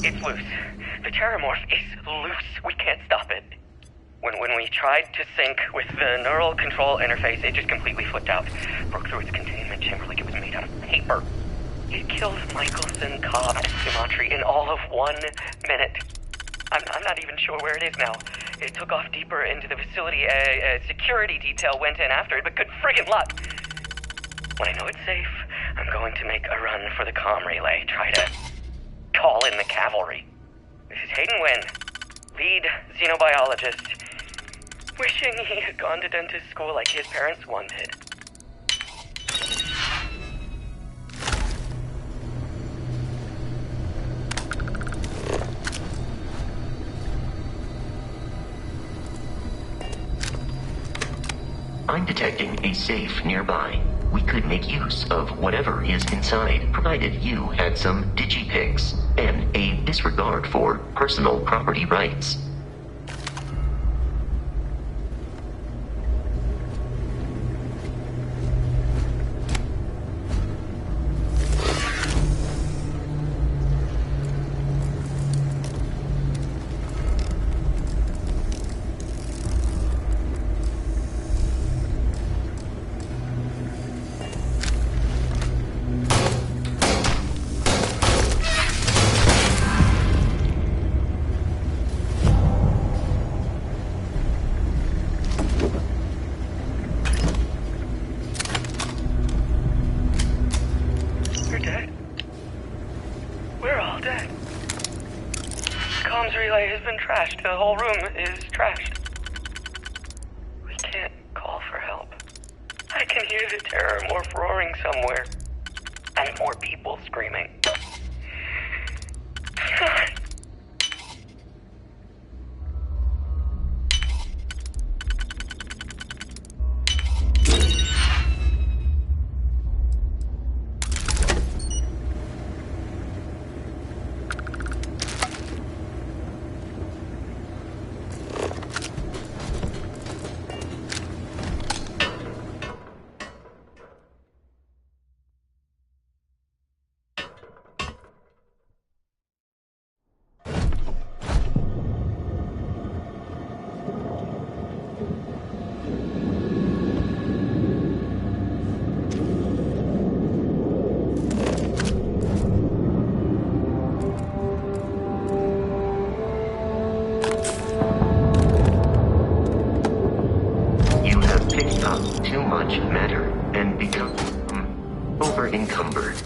It's loose. The Terramorph is loose. We can't stop it. When we tried to sync with the neural control interface, it just completely flipped out. Broke through its containment chamber like it was made out of paper. It killed Michelson, Cobb, and Sumatri in all of 1 minute. I'm not even sure where it is now. It took off deeper into the facility. A security detail went in after it, but good friggin' luck. When I know it's safe, I'm going to make a run for the comm relay. Try to call in the cavalry. This is Hayden Wynn, lead xenobiologist. Wishing he had gone to dentist school like his parents wanted. I'm detecting a safe nearby. We could make use of whatever is inside, provided you had some digipics and a disregard for personal property rights. The whole room is trashed. We can't call for help. I can hear the Terramorph roaring somewhere. And more people screaming. Too much matter and become over-encumbered.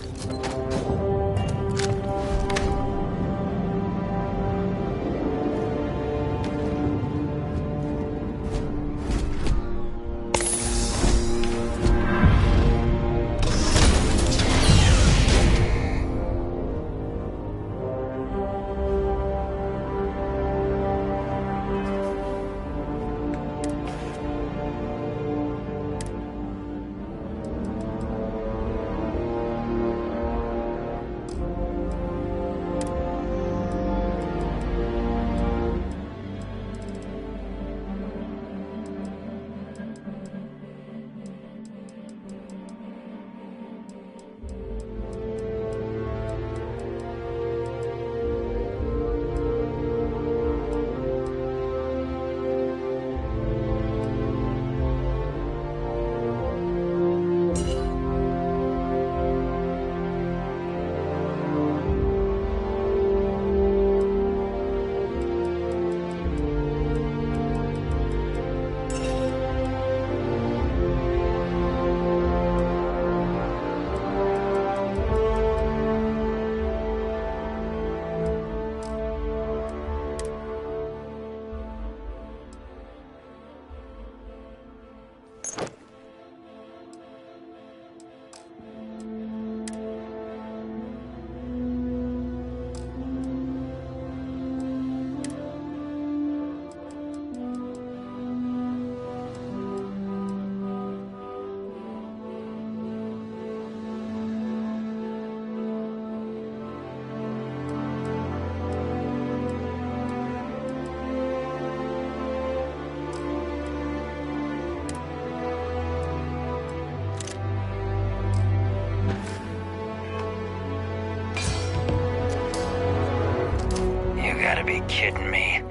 gotta be kidding me.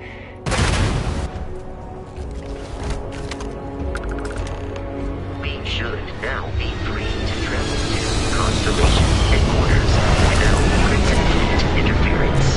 We should now be free to travel to Constellation headquarters without pretended interference.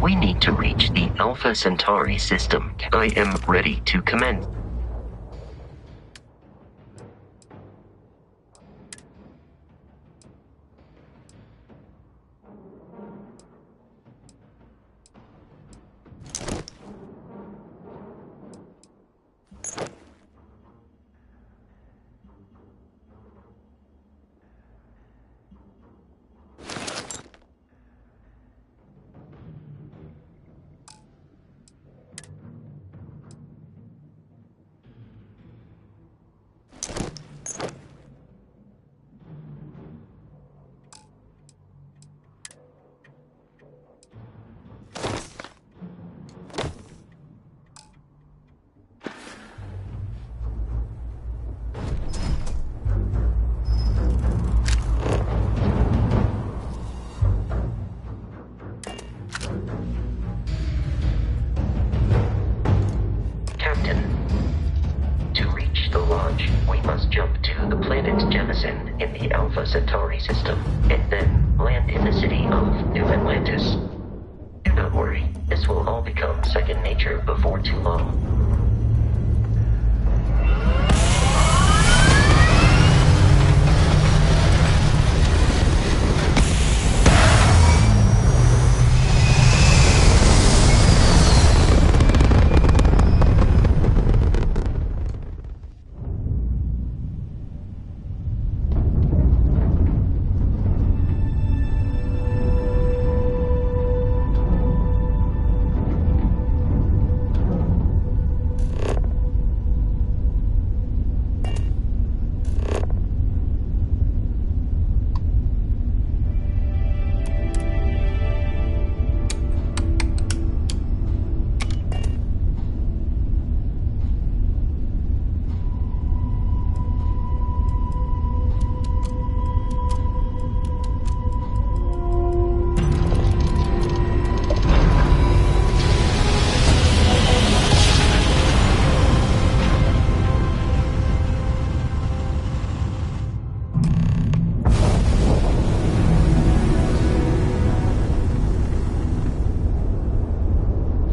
We need to reach the Alpha Centauri system. I am ready to commence. In the Alpha Centauri system, and then land in the city of New Atlantis. Do not worry, this will all become second nature before too long.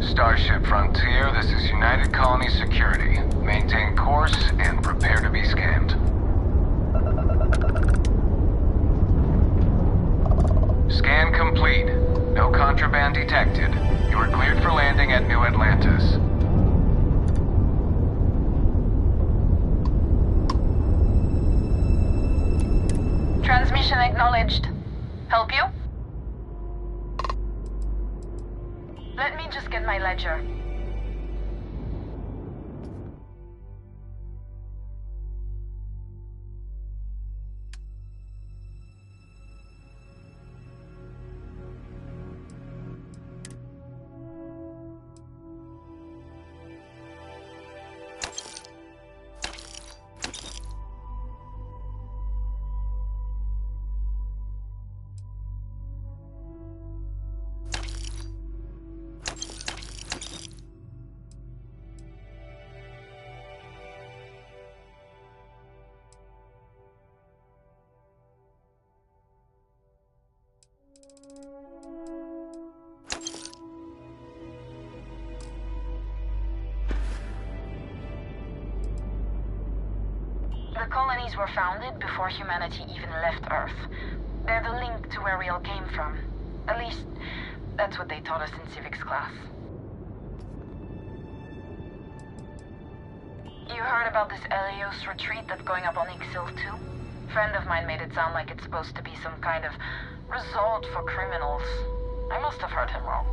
Starship Frontier, this is United Colony Security. Maintain course and prepare to be scanned. Scan complete. No contraband detected. You are cleared for landing at New Atlantis. Transmission acknowledged. Help you? Let me just get my ledger. The colonies were founded before humanity even left Earth. They're the link to where we all came from. At least, that's what they taught us in civics class. You heard about this Elios retreat that's going up on Ixil too? Friend of mine made it sound like it's supposed to be some kind of resort for criminals. I must have heard him wrong.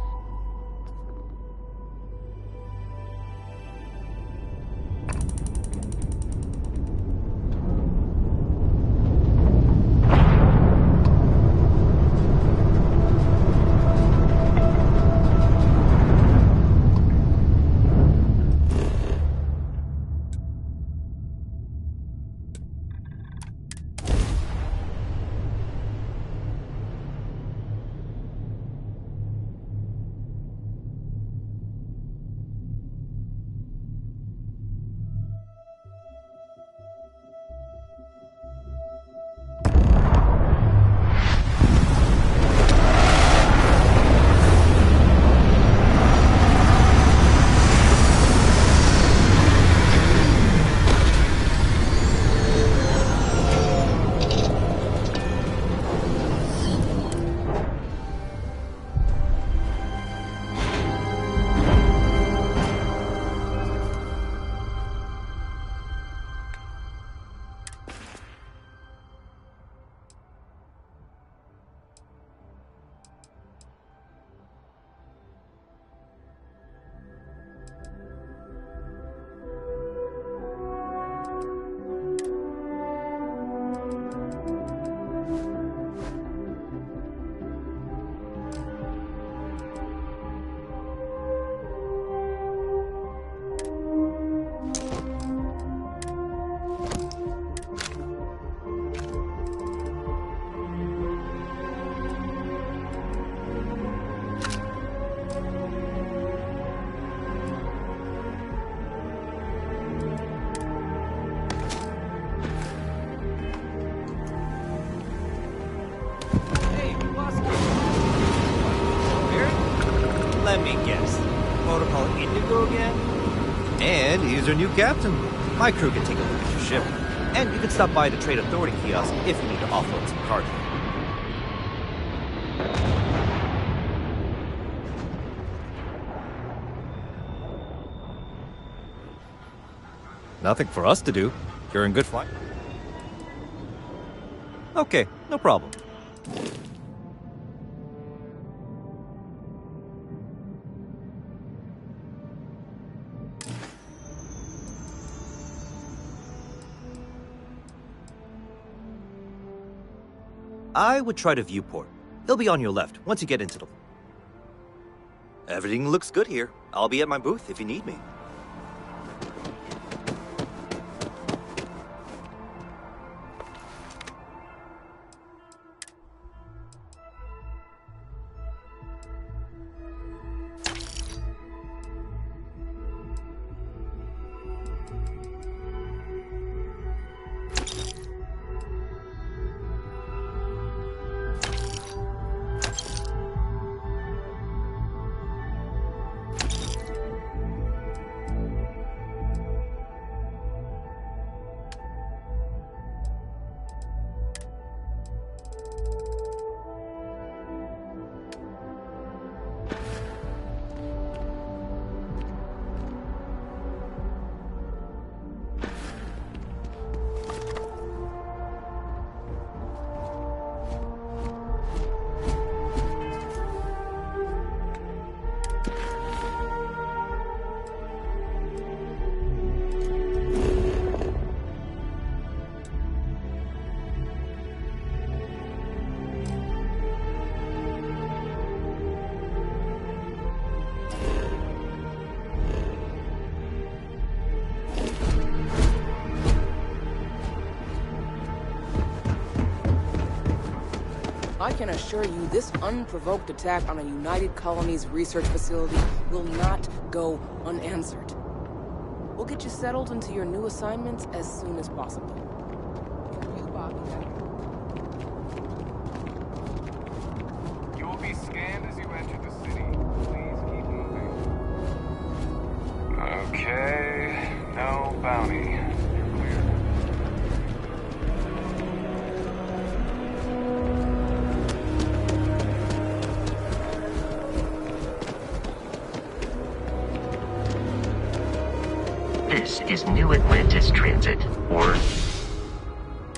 Let me guess. Protocol Indigo again? And he's our new captain. My crew can take a look at your ship. And you can stop by the Trade Authority kiosk if you need to offload some cargo. Nothing for us to do. You're in good flight. Okay, no problem. I would try the viewport. It'll be on your left once you get into the... Everything looks good here. I'll be at my booth if you need me. I can assure you this unprovoked attack on a United Colonies research facility will not go unanswered. We'll get you settled into your new assignments as soon as possible. You, Bobby. You will be scanned as you enter the city. Please keep moving. Okay, no bounty. You're clear. This is New Atlantis Transit, or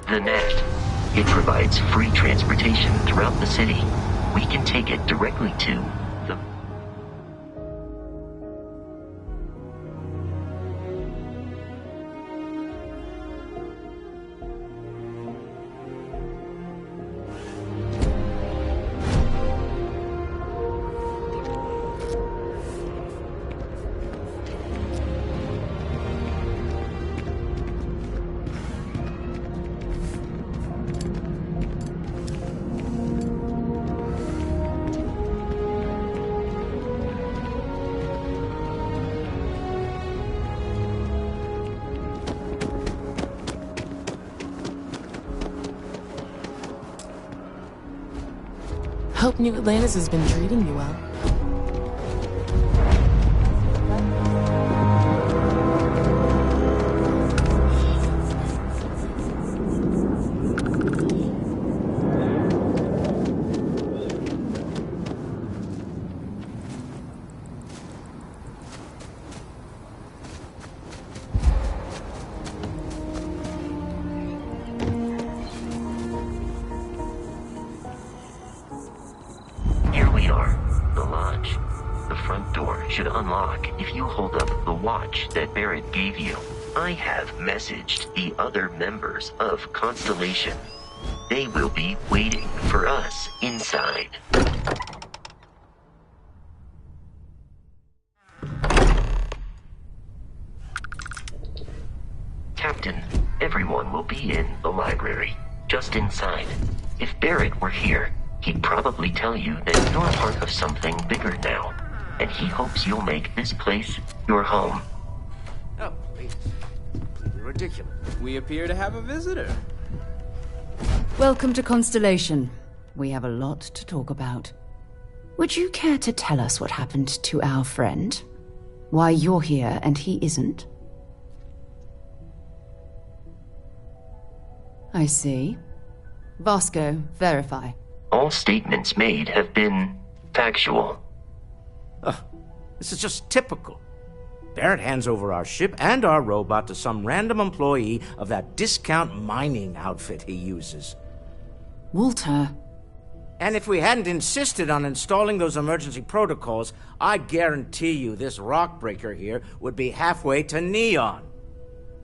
the NAT. It provides free transportation throughout the city. We can take it directly to the... Hope New Atlantis has been treating you well. Here we are, the lodge. The front door should unlock if you hold up the watch that Barrett gave you. I have messaged the other members of Constellation. They will be waiting for us inside. Captain, everyone will be in the library, just inside. If Barrett were here, he'd probably tell you that you're part of something bigger now, and he hopes you'll make this place your home. Oh, please. You're ridiculous. We appear to have a visitor. Welcome to Constellation. We have a lot to talk about. Would you care to tell us what happened to our friend? Why you're here and he isn't? I see. Vasco, verify. All statements made have been factual. This is just typical. Barrett hands over our ship and our robot to some random employee of that discount mining outfit he uses. Walter. And if we hadn't insisted on installing those emergency protocols, I guarantee you this rock breaker here would be halfway to Neon.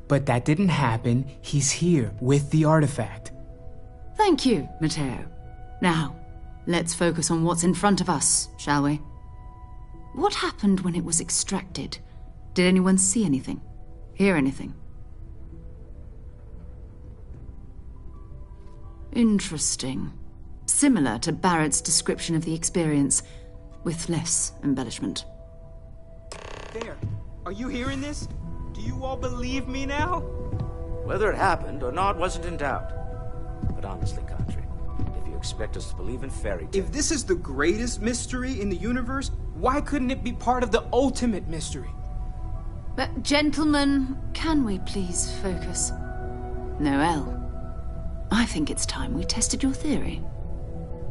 But that didn't happen. He's here with the artifact. Thank you, Matteo. Now, let's focus on what's in front of us, shall we? What happened when it was extracted? Did anyone see anything? Hear anything? Interesting. Similar to Barrett's description of the experience, with less embellishment. There. Are you hearing this? Do you all believe me now? Whether it happened or not wasn't in doubt. But honestly, Country, if you expect us to believe in fairy tales... If this is the greatest mystery in the universe, why couldn't it be part of the ultimate mystery? But, gentlemen, can we please focus? Noelle, I think it's time we tested your theory.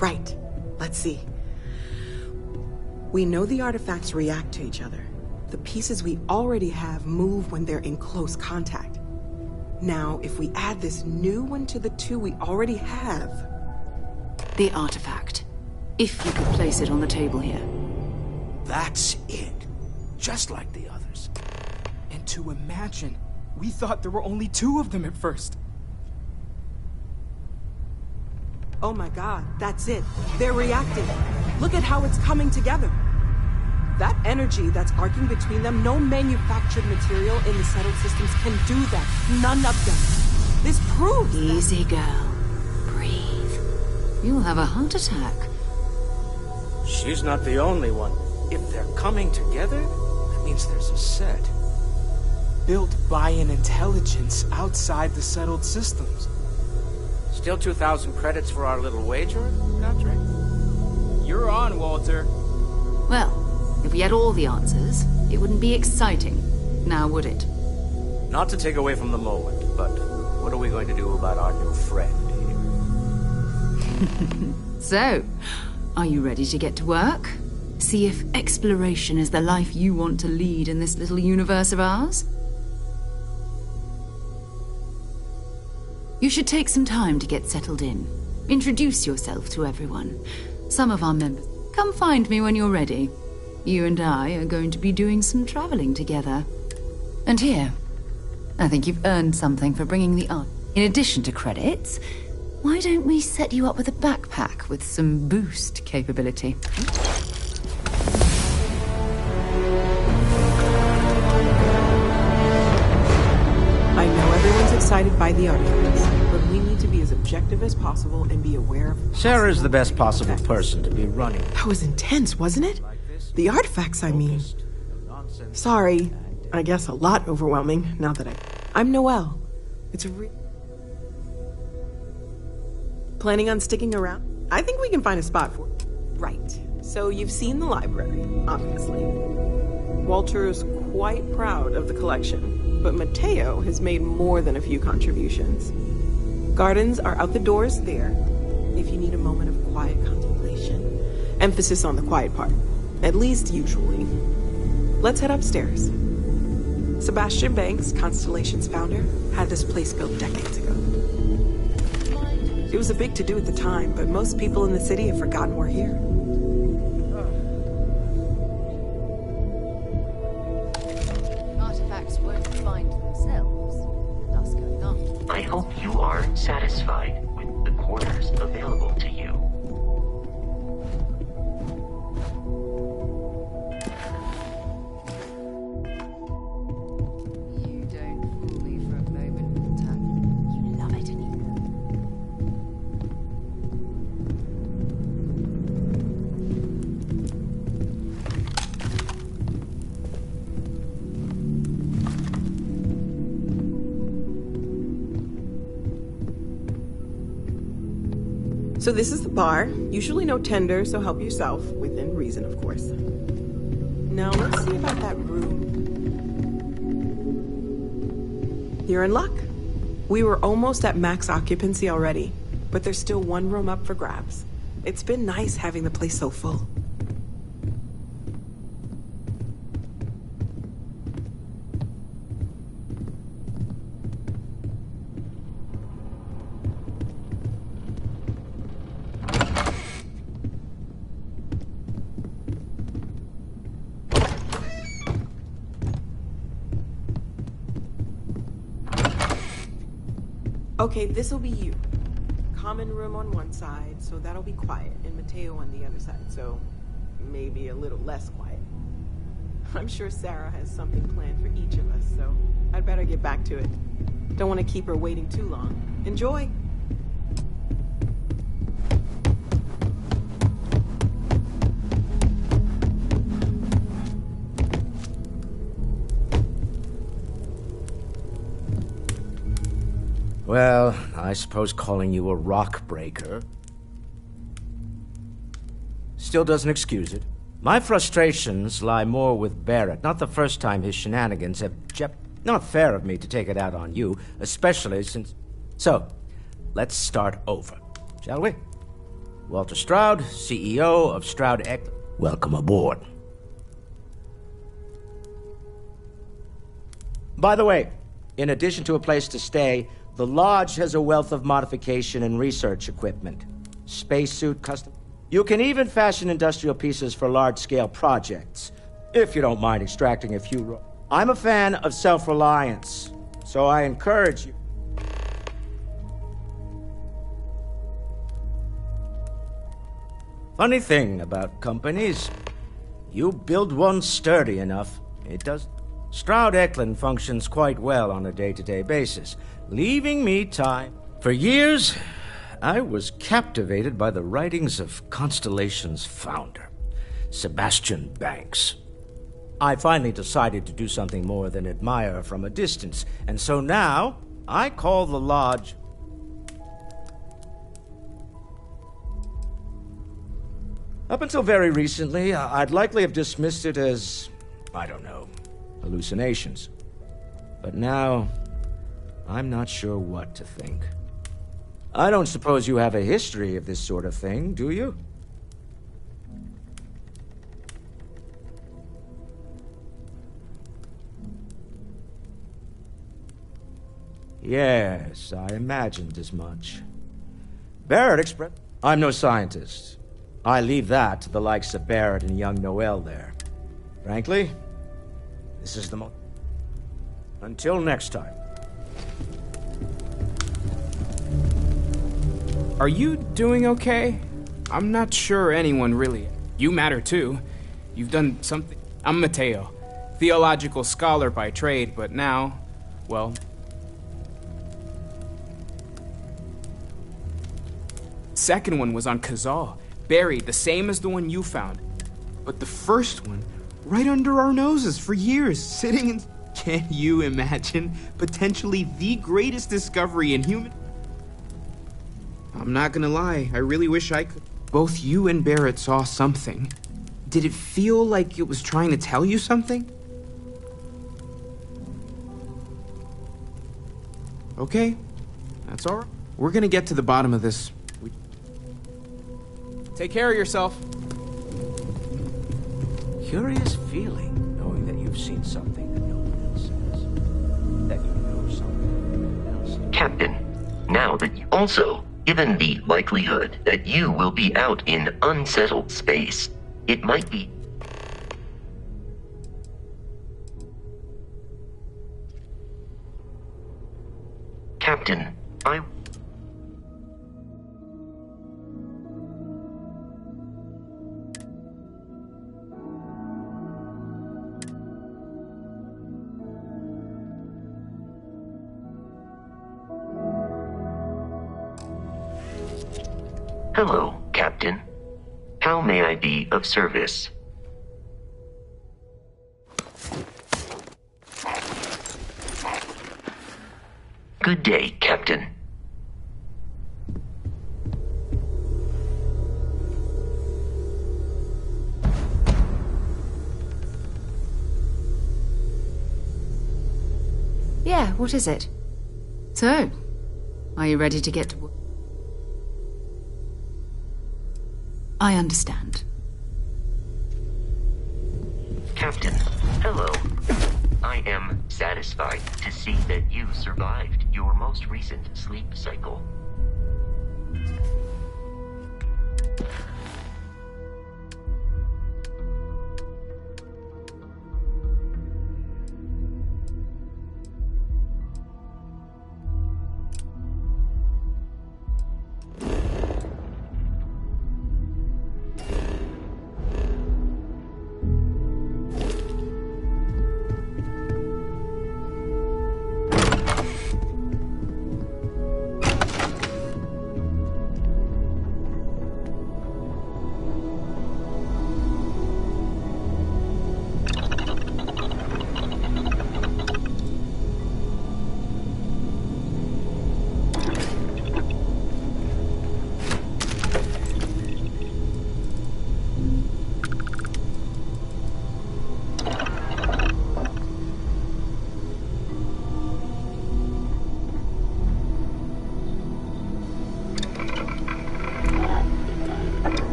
Right. Let's see. We know the artifacts react to each other. The pieces we already have move when they're in close contact. Now, if we add this new one to the two we already have... The artifact. If you could place it on the table here. That's it. Just like the others. And to imagine, we thought there were only two of them at first. Oh my god, that's it. They're reacting. Look at how it's coming together. That energy that's arcing between them, no manufactured material in the settled systems can do that. None of them. This proves Easy, girl. Breathe. You'll have a heart attack. She's not the only one. If they're coming together, that means there's a set. Built by an intelligence outside the settled systems. Still 2,000 credits for our little wager contract? You're on, Walter. Well, if we had all the answers, it wouldn't be exciting, now would it? Not to take away from the moment, but what are we going to do about our new friend here? So, are you ready to get to work? See if exploration is the life you want to lead in this little universe of ours? You should take some time to get settled in. Introduce yourself to everyone. Some of our members. Come find me when you're ready. You and I are going to be doing some traveling together. And here, I think you've earned something for bringing the art. In addition to credits, why don't we set you up with a backpack with some boost capability? I know everyone's excited by the artifacts, but we need to be as objective as possible and be aware of... Sarah's the best possible person to be running. That was intense, wasn't it? The artifacts, I mean. Sorry. I guess a lot overwhelming, now that I'm Noelle. It's a Planning on sticking around? I think we can find a spot for it. Right. So you've seen the library, obviously. Walter is quite proud of the collection, but Mateo has made more than a few contributions. Gardens are out the doors there, if you need a moment of quiet contemplation. Emphasis on the quiet part, at least usually. Let's head upstairs. Sebastian Banks, Constellation's founder, had this place built decades ago. It was a big to-do at the time, but most people in the city have forgotten we're here. Artifacts won't find themselves, and us going on. I hope you are satisfied with the quarters available to you. You don't fool me for a moment, Walter. You love it, and you know. So this is the bar. Usually no tender, so help yourself, within reason, of course. Now let's see about that room. You're in luck. We were almost at max occupancy already, but there's still one room up for grabs. It's been nice having the place so full. Okay, this'll be you. Common room on one side, so that'll be quiet, and Mateo on the other side, so maybe a little less quiet. I'm sure Sarah has something planned for each of us, so I'd better get back to it. Don't want to keep her waiting too long. Enjoy! Well, I suppose calling you a rock breaker still doesn't excuse it. My frustrations lie more with Barrett. Not the first time his shenanigans have not fair of me to take it out on you, especially since... So, let's start over, shall we? Walter Stroud, CEO of Stroud Eck. Welcome aboard. By the way, in addition to a place to stay, the Lodge has a wealth of modification and research equipment. Spacesuit custom. You can even fashion industrial pieces for large-scale projects, if you don't mind extracting a few... I'm a fan of self-reliance, so I encourage you. Funny thing about companies, you build one sturdy enough, it does... Stroud Eklund functions quite well on a day-to-day basis, leaving me time. For years, I was captivated by the writings of Constellation's founder, Sebastian Banks. I finally decided to do something more than admire from a distance, and so now I call the Lodge... Up until very recently, I'd likely have dismissed it as, I don't know, hallucinations. But now, I'm not sure what to think. I don't suppose you have a history of this sort of thing, do you? Yes, I imagined as much. Barrett expressed... I'm no scientist. I leave that to the likes of Barrett and young Noel there. Frankly, this is the most... Until next time. Are you doing okay? I'm not sure anyone really... You matter too. You've done something... I'm Mateo, theological scholar by trade, but now, well... Second one was on Kazal, buried, the same as the one you found. But the first one, right under our noses for years, sitting in... Can you imagine? Potentially the greatest discovery in human... I'm not gonna lie, I really wish I could... Both you and Barrett saw something. Did it feel like it was trying to tell you something? Okay, that's all right. We're gonna get to the bottom of this. Take care of yourself. Curious feeling, knowing that you've seen something that no one else has. That you know something that no one else has. Captain, now that you also, given the likelihood that you will be out in unsettled space, it might be... Captain, I... Hello, Captain. How may I be of service? Good day, Captain. Yeah, what is it? So, are you ready to get to work? I understand. Captain, hello. I am satisfied to see that you survived your most recent sleep cycle.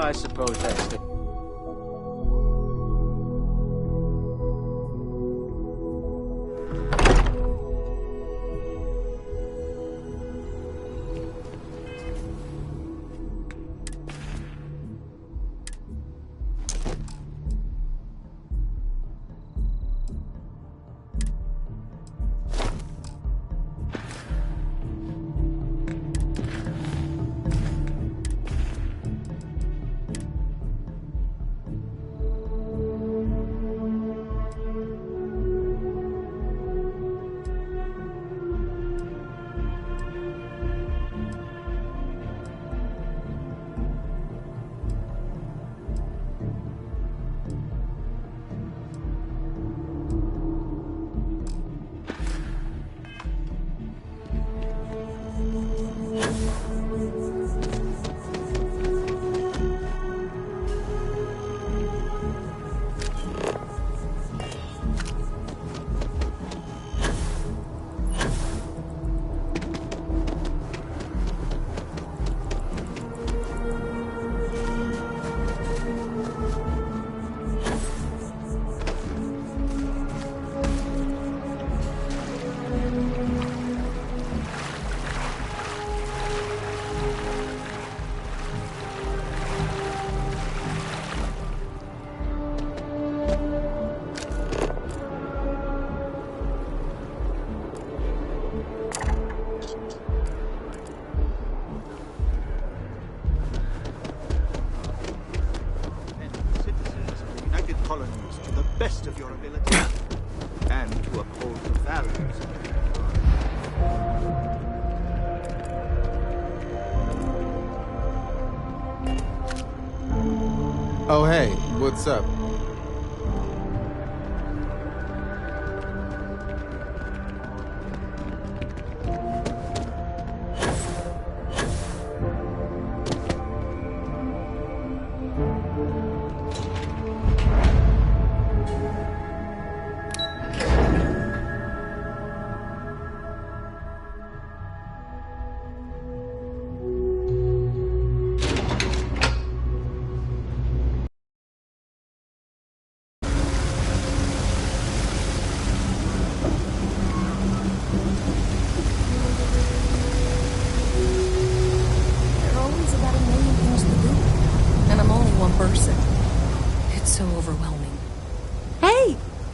I suppose that's the... Colonies to the best of your ability and to uphold the values. Oh hey, what's up?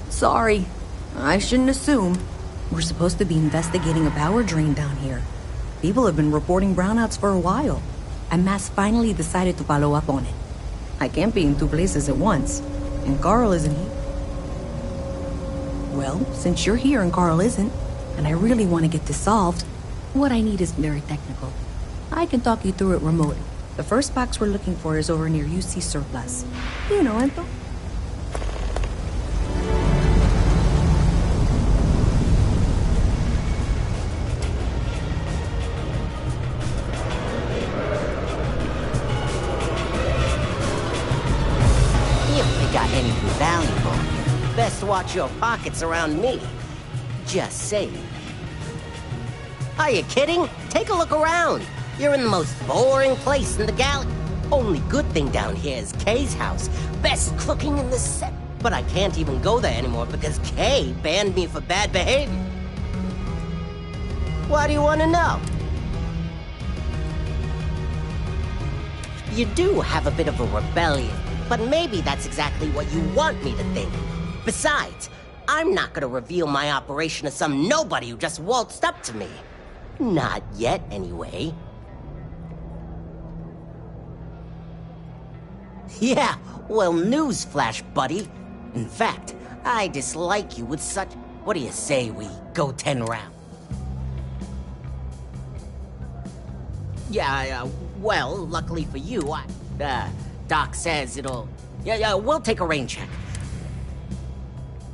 Sorry. I shouldn't assume. We're supposed to be investigating a power drain down here. People have been reporting brownouts for a while, and Mass finally decided to follow up on it. I can't be in two places at once, and Carl isn't here. Well, since you're here and Carl isn't, and I really want to get this solved, what I need is very technical. I can talk you through it remotely. The first box we're looking for is over near UC Surplus. You know, Ento? Anything valuable. Best watch your pockets around me. Just saying. Are you kidding? Take a look around. You're in the most boring place in the galaxy. Only good thing down here is Kay's house. Best cooking in the set. But I can't even go there anymore because Kay banned me for bad behavior. Why do you want to know? You do have a bit of a rebellion. But maybe that's exactly what you want me to think. Besides, I'm not gonna reveal my operation to some nobody who just waltzed up to me. Not yet, anyway. Yeah, well, newsflash, buddy. In fact, I dislike you with such... What do you say we go 10 rounds? Yeah, well, luckily for you, Doc says it'll... Yeah, we'll take a rain check.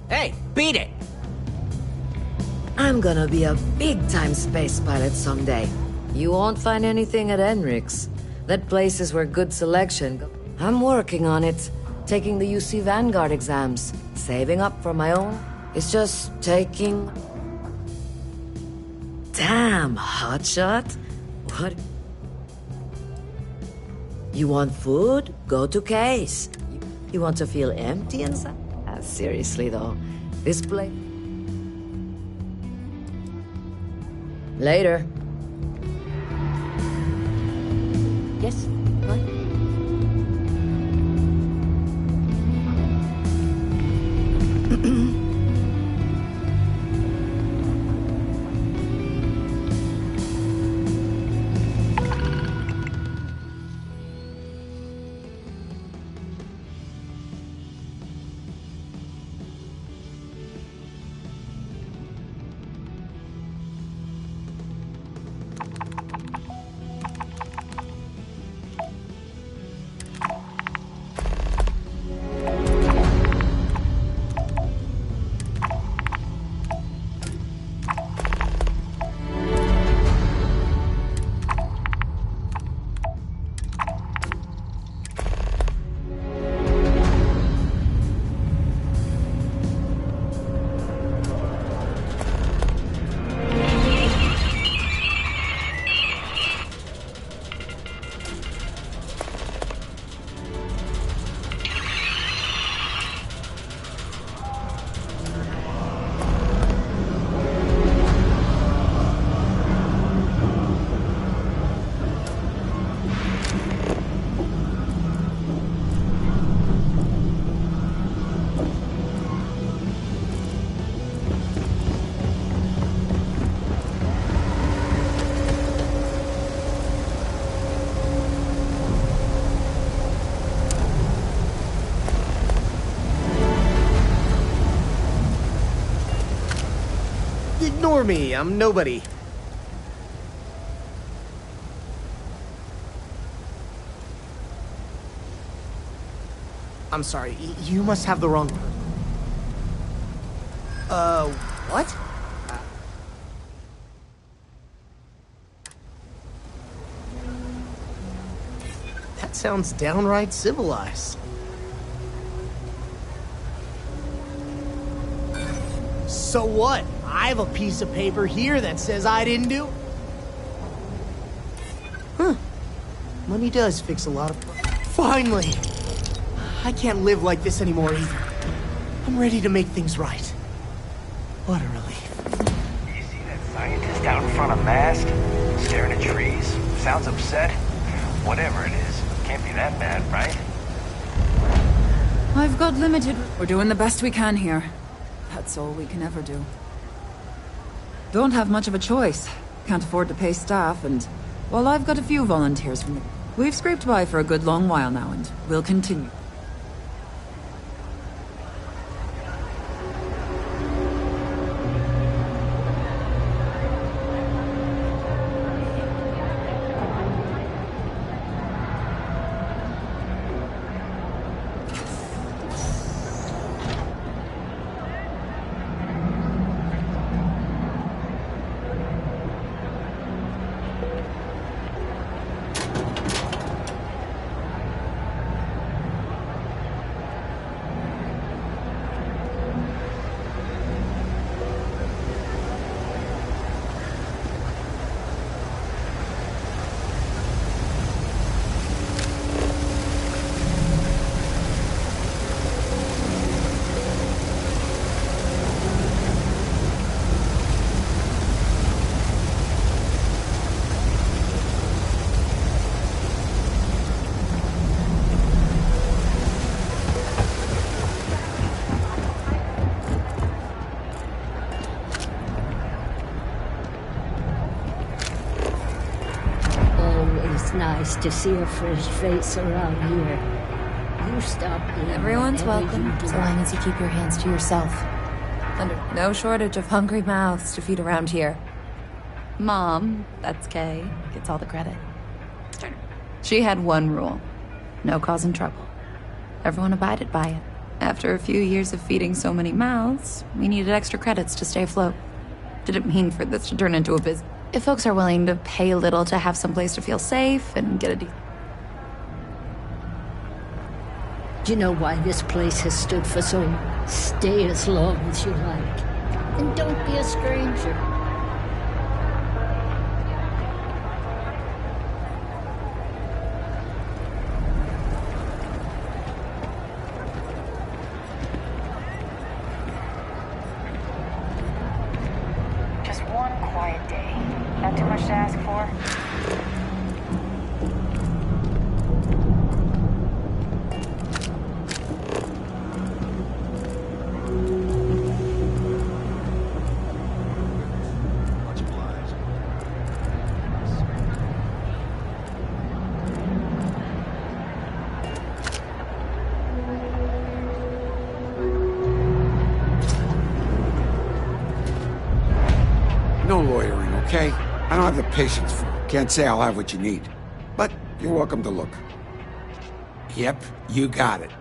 Hey, beat it! I'm gonna be a big-time space pilot someday. You won't find anything at Enric's. That place is where good selection... I'm working on it. Taking the UC Vanguard exams. Saving up for my own. It's just taking... Damn, hotshot. What... You want food? Go to Case. You want to feel empty inside? Seriously though, this place... Later. Yes? What? Ignore me, I'm nobody. I'm sorry, you must have the wrong... what? That sounds downright civilized. So what? I have a piece of paper here that says I didn't do... Huh. Money does fix a lot of... Finally! I can't live like this anymore either. I'm ready to make things right. What a relief. You see that scientist out in front of mast? Staring at trees? Sounds upset? Whatever it is, can't be that bad, right? I've got limited... We're doing the best we can here. That's all we can ever do. Don't have much of a choice. Can't afford to pay staff, and... well, I've got a few volunteers from the... We've scraped by for a good long while now, and we'll continue. Nice to see a fresh face around here. You stop being... Everyone's welcome, so long as you keep your hands to yourself. Under no shortage of hungry mouths to feed around here. Mom, that's Kay, gets all the credit. She had one rule. No causing trouble. Everyone abided by it. After a few years of feeding so many mouths, we needed extra credits to stay afloat. Didn't mean for this to turn into a business. If folks are willing to pay a little to have some place to feel safe and get a deal. Do you know why this place has stood for so long? Stay as long as you like. And don't be a stranger. too much to ask for? No lawyering, okay? I don't have the patience for it. Can't say I'll have what you need. But you're welcome to look. Yep, you got it.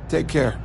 Take care.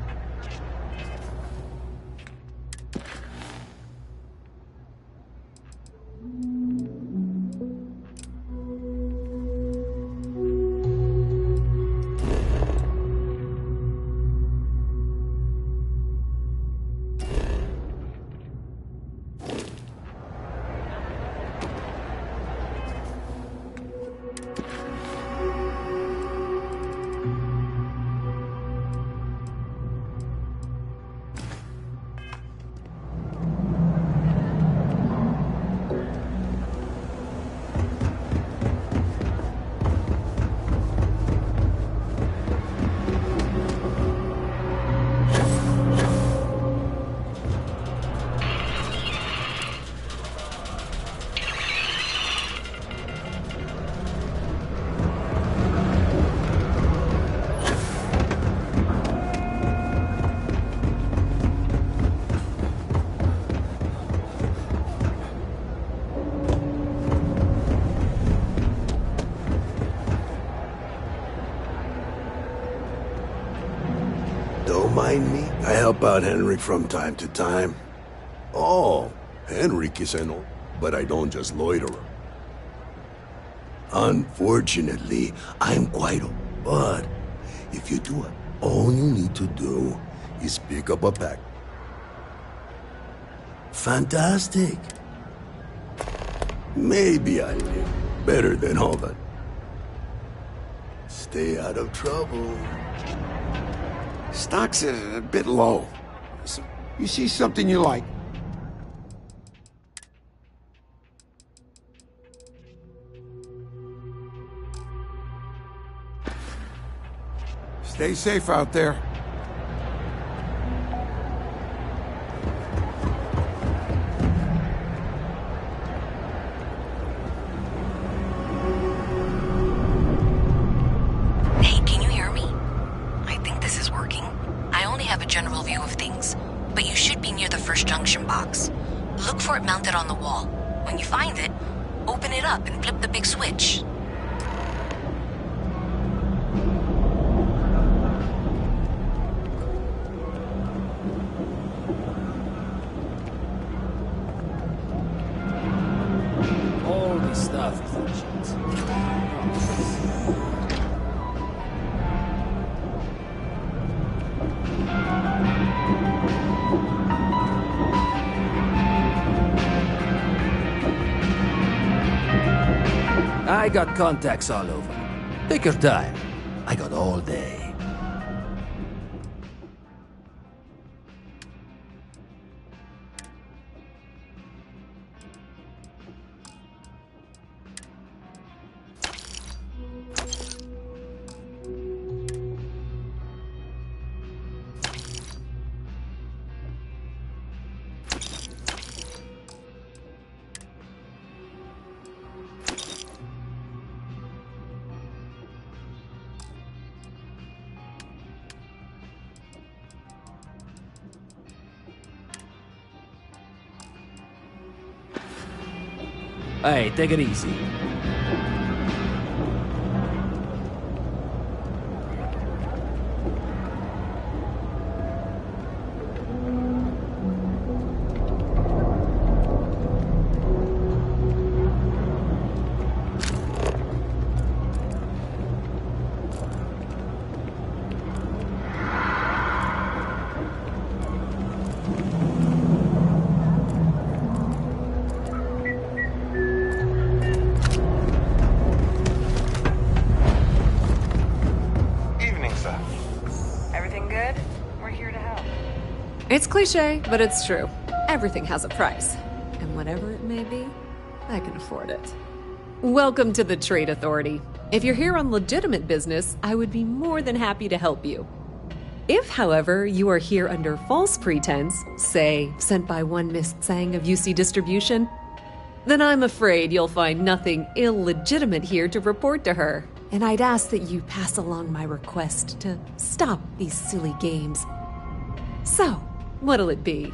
Don't mind me. I help out Henrik from time to time. Oh, Henrik is an old, but I don't just loiter. Unfortunately, I'm quite old. But if you do it, all you need to do is pick up a pack. Fantastic. Maybe I live better than all that. Stay out of trouble. Stock's a bit low. So you see something you like? Stay safe out there. Hey, can you hear me? I think this is working. I only have a general view of things, but you should be near the first junction box. Look for it mounted on the wall. When you find it, open it up and flip the big switch. Holy stuff, Ephesians. I got contacts all over. Take your time. I got all day. Hey, take it easy. It's cliche, but it's true. Everything has a price. And whatever it may be, I can afford it. Welcome to the Trade Authority. If you're here on legitimate business, I would be more than happy to help you. If, however, you are here under false pretense, say, sent by one Miss Tsang of UC Distribution, then I'm afraid you'll find nothing illegitimate here to report to her. And I'd ask that you pass along my request to stop these silly games. So, what'll it be?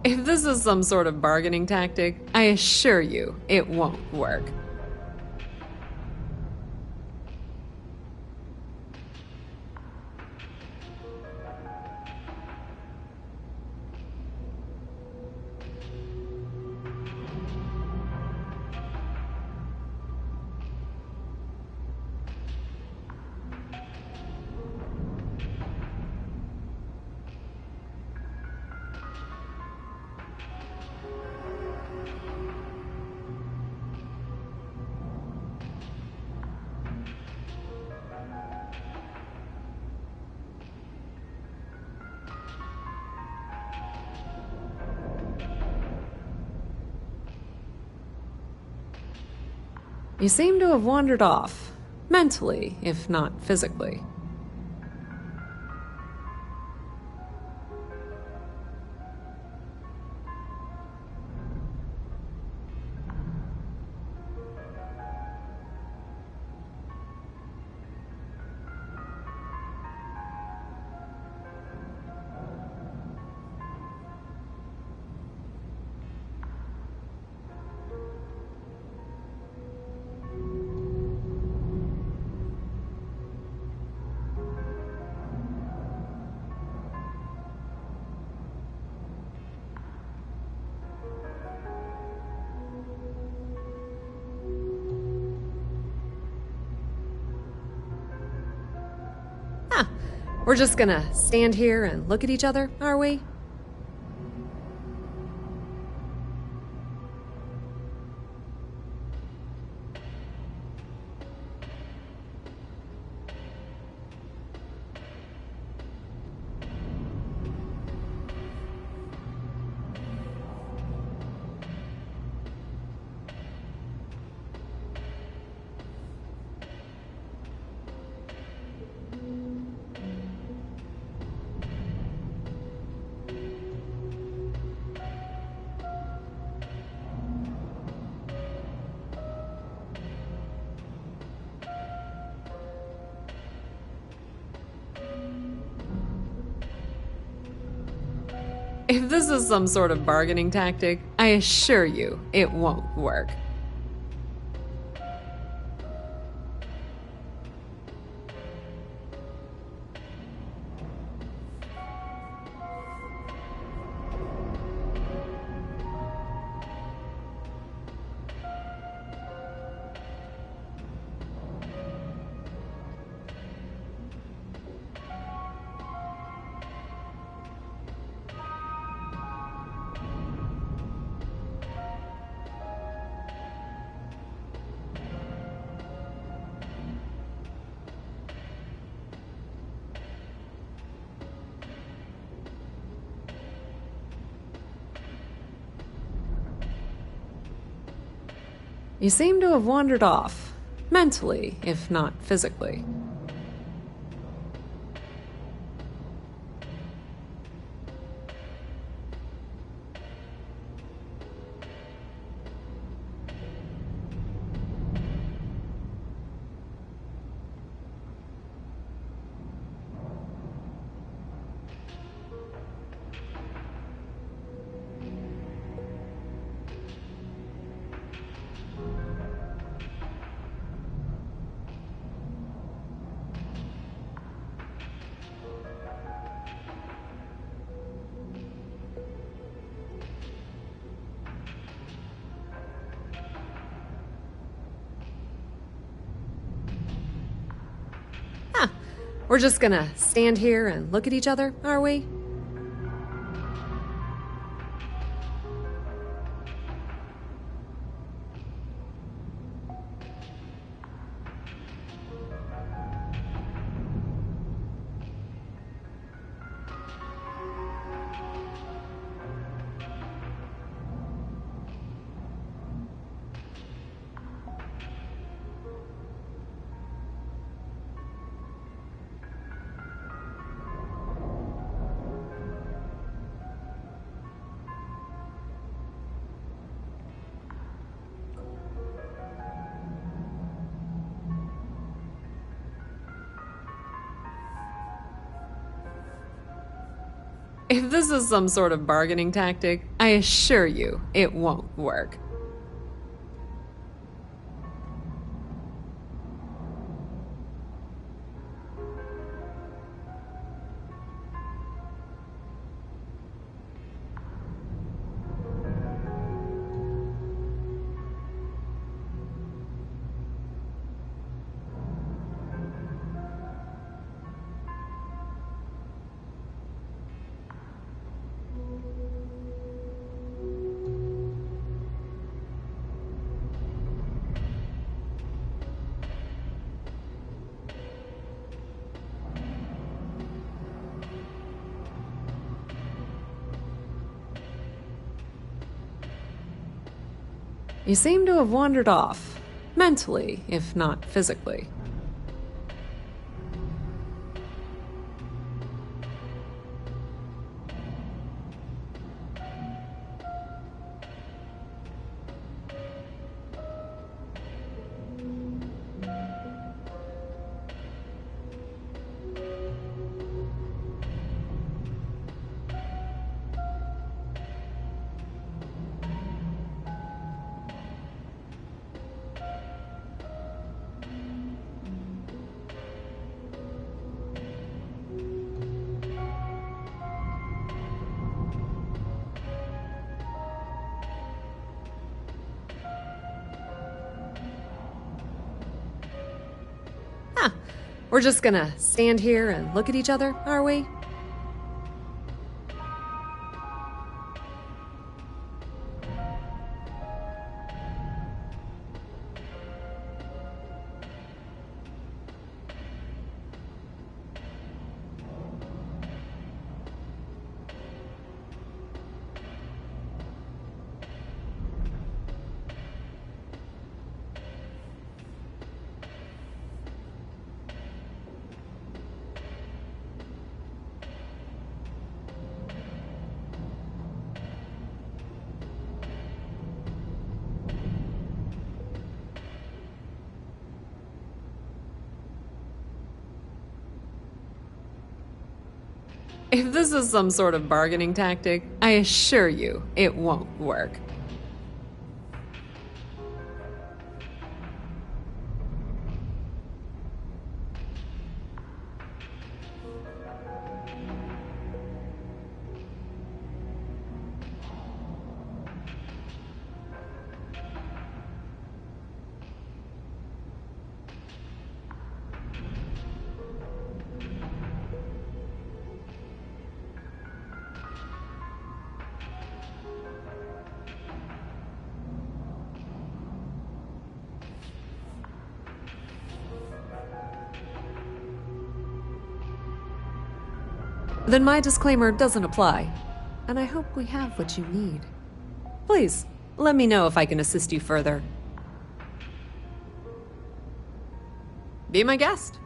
If this is some sort of bargaining tactic, I assure you it won't work. You seem to have wandered off, mentally, if not physically. We're just gonna stand here and look at each other, are we? If this is some sort of bargaining tactic, I assure you it won't work. You seem to have wandered off, mentally, if not physically. We're just gonna stand here and look at each other, are we? If this is some sort of bargaining tactic, I assure you it won't work. You seem to have wandered off. Mentally, if not physically. We're just gonna stand here and look at each other, are we? If this is some sort of bargaining tactic, I assure you it won't work. Then my disclaimer doesn't apply, and I hope we have what you need. Please, let me know if I can assist you further. Be my guest.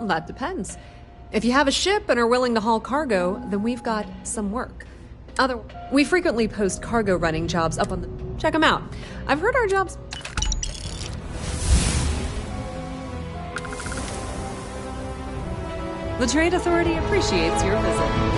Well, that depends. If you have a ship and are willing to haul cargo, then we've got some work. We frequently post cargo running jobs up on the... Check them out. I've heard our jobs... The Trade Authority appreciates your visit.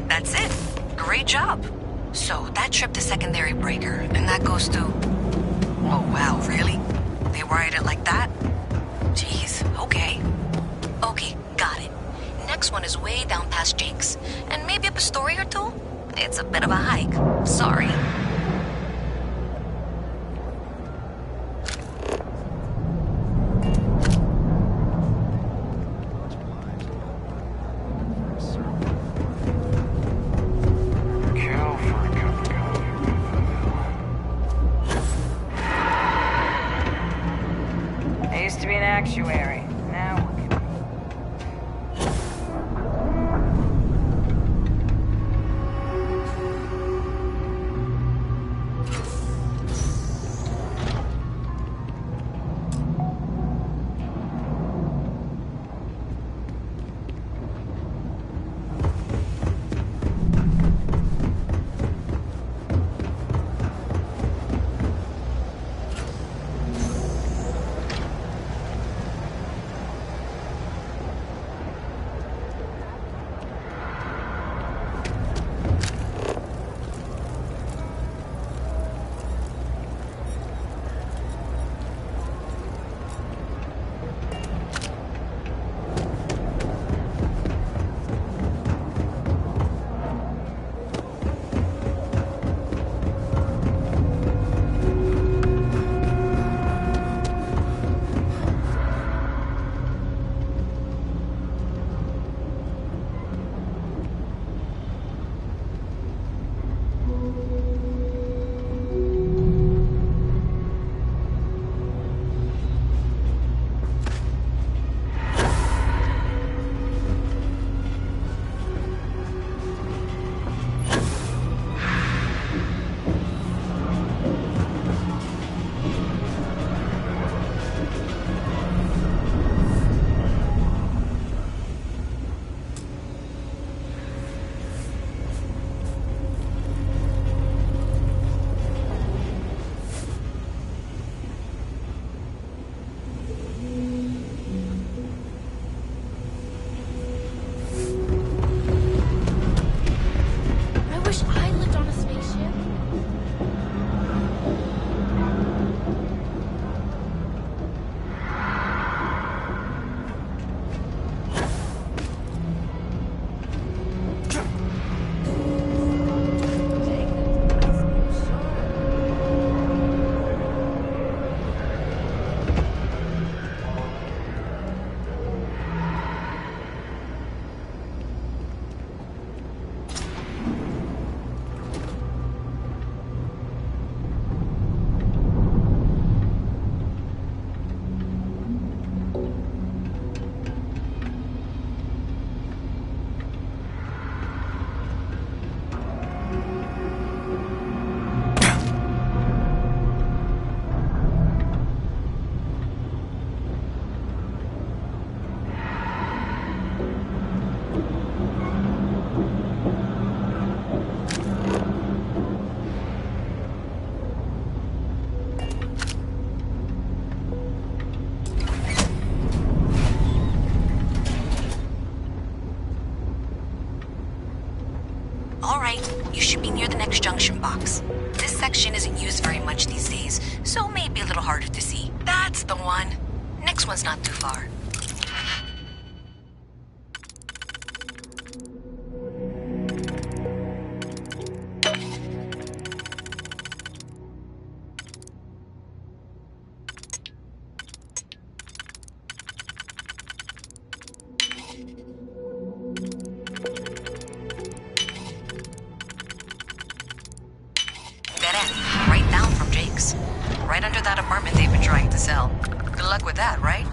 That's it. Great job. So that trip to secondary breaker, and that goes to... Oh wow, really? They wired it like that? Jeez, okay. Okay, got it. Next one is way down past Jake's, and maybe up a story or two? It's a bit of a hike. Sorry. I used to be an actuary. Now what can All right, you should be near the next junction box. This section isn't used very much these days, so it may be a little harder to see. That's the one. Next one's not too far. Dead end, right down from Jake's. Right under that apartment they've been trying to sell. Good luck with that, right?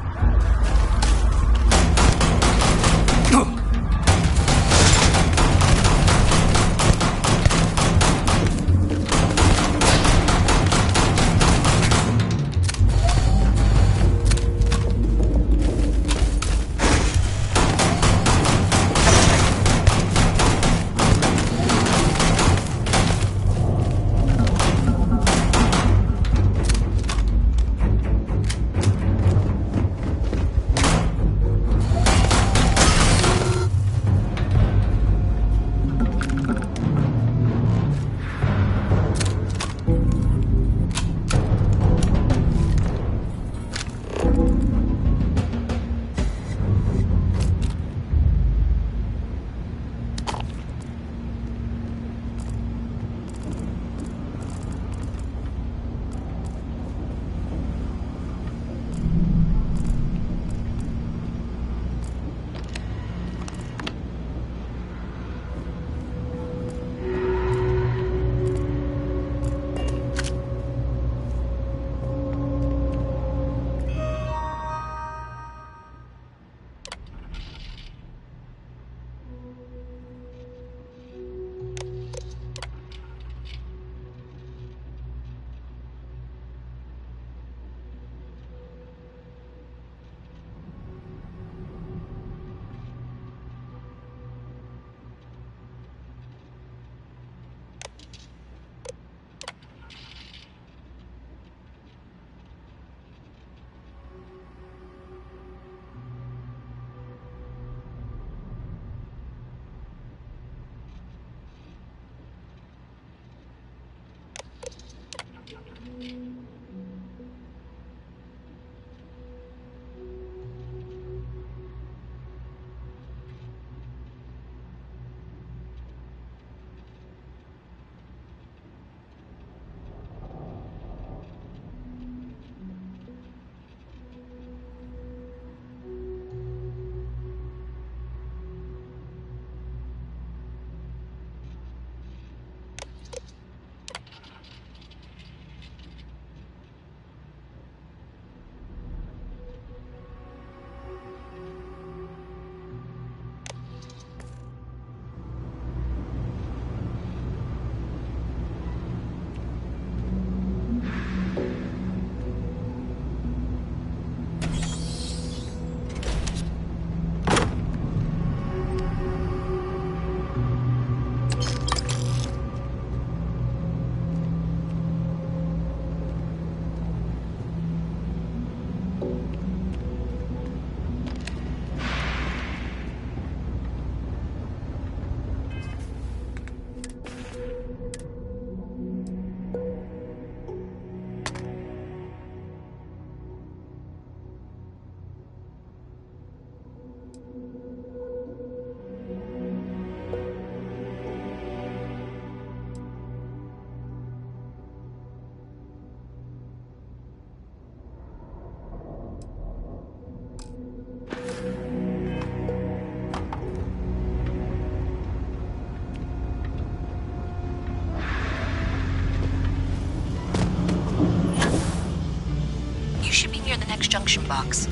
Junction box.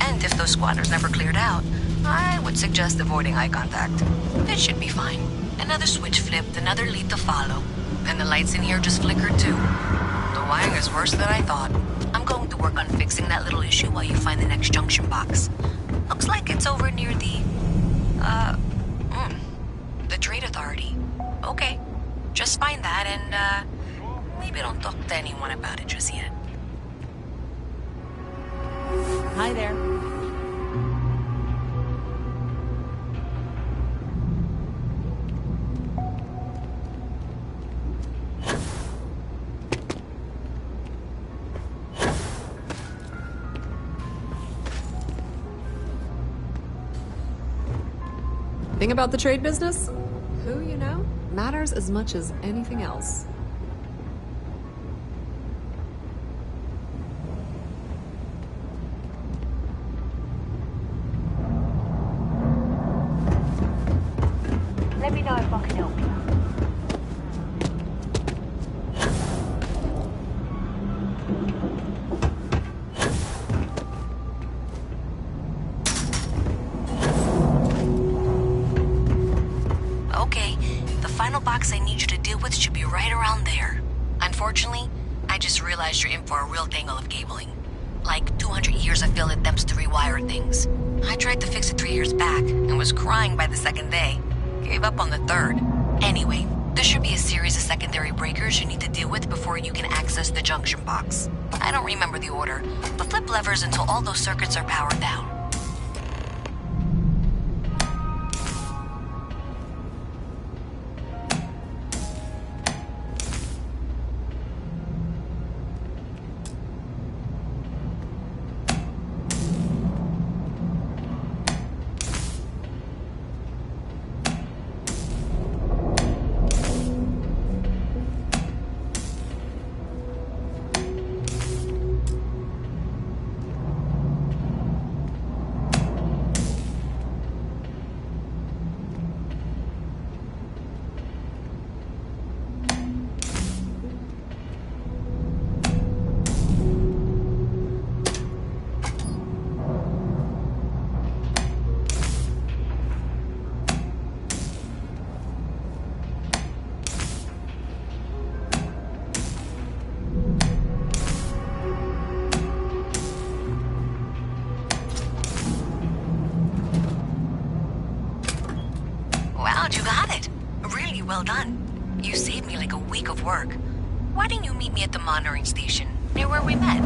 And if those squatters never cleared out, I would suggest avoiding eye contact. It should be fine. Another switch flipped, another lead to follow. And the lights in here just flickered too. The wiring is worse than I thought. I'm going to work on fixing that little issue while you find the next junction box. Looks like it's over near the Trade Authority. Okay. Just find that and, maybe don't talk to anyone about it just yet. Hi there. Thing about the trade business? Who you know matters as much as anything else. Let me know if I can help you. Okay, the final box I need you to deal with should be right around there. Unfortunately, I just realized you're in for a real tangle of cabling. Like 200 years of field attempts to rewire things. I tried to fix it 3 years back and was crying by the second day. Gave up on the third. Anyway, there should be a series of secondary breakers you need to deal with before you can access the junction box. I don't remember the order, but flip levers until all those circuits are powered down. Wow, you got it. Really well done. You saved me like a week of work. Why didn't you meet me at the monitoring station, near where we met?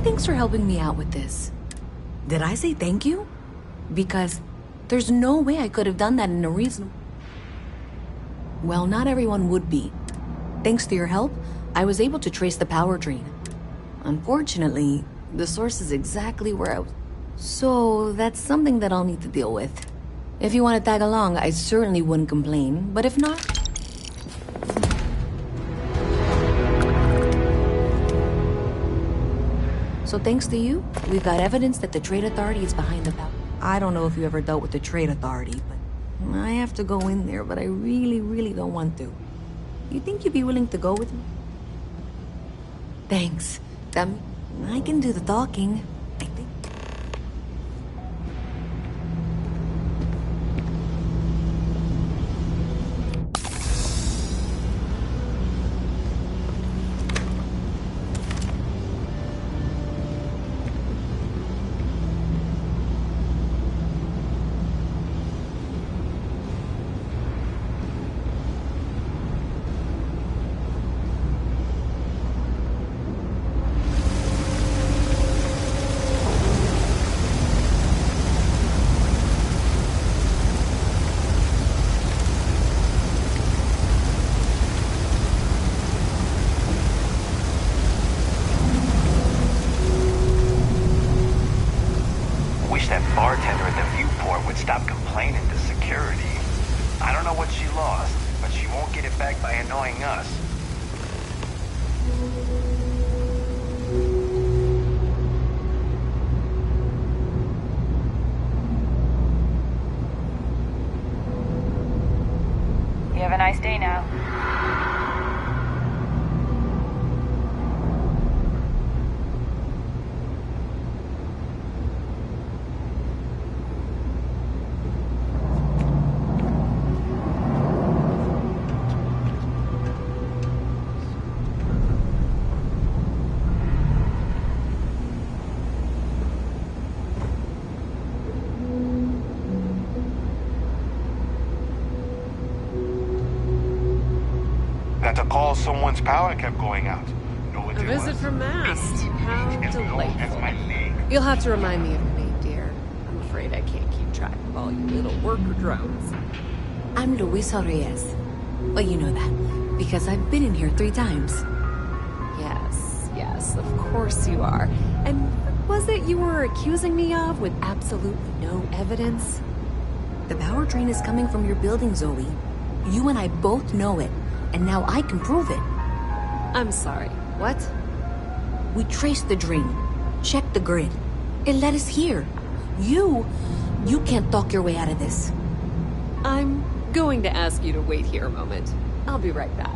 Thanks for helping me out with this. Did I say thank you? Because there's no way I could have done that in a reasonable... Well, not everyone would be. Thanks to your help, I was able to trace the power drain. Unfortunately, the source is exactly where I was... So, that's something that I'll need to deal with. If you want to tag along, I certainly wouldn't complain, but if not... So thanks to you, we've got evidence that the Trade Authority is behind the power. I don't know if you ever dealt with the Trade Authority, but I have to go in there, but I really don't want to. You think you'd be willing to go with me? Thanks. I can do the talking. I think. Have a nice day now. Got a call someone's power kept going out. Know what A it visit was? from Mast. How As low as my delightful. leg. You'll have to remind me of your name, dear. I'm afraid I can't keep track of all you little worker drones. I'm Luisa Reyes. Well, you know that, because I've been in here 3 times. Yes, of course you are. And what was it you were accusing me of with absolutely no evidence? The power drain is coming from your building, Zoe. You and I both know it, and now I can prove it. I'm sorry, what? We traced the drain, checked the grid. It led us here. You can't talk your way out of this. I'm going to ask you to wait here a moment. I'll be right back.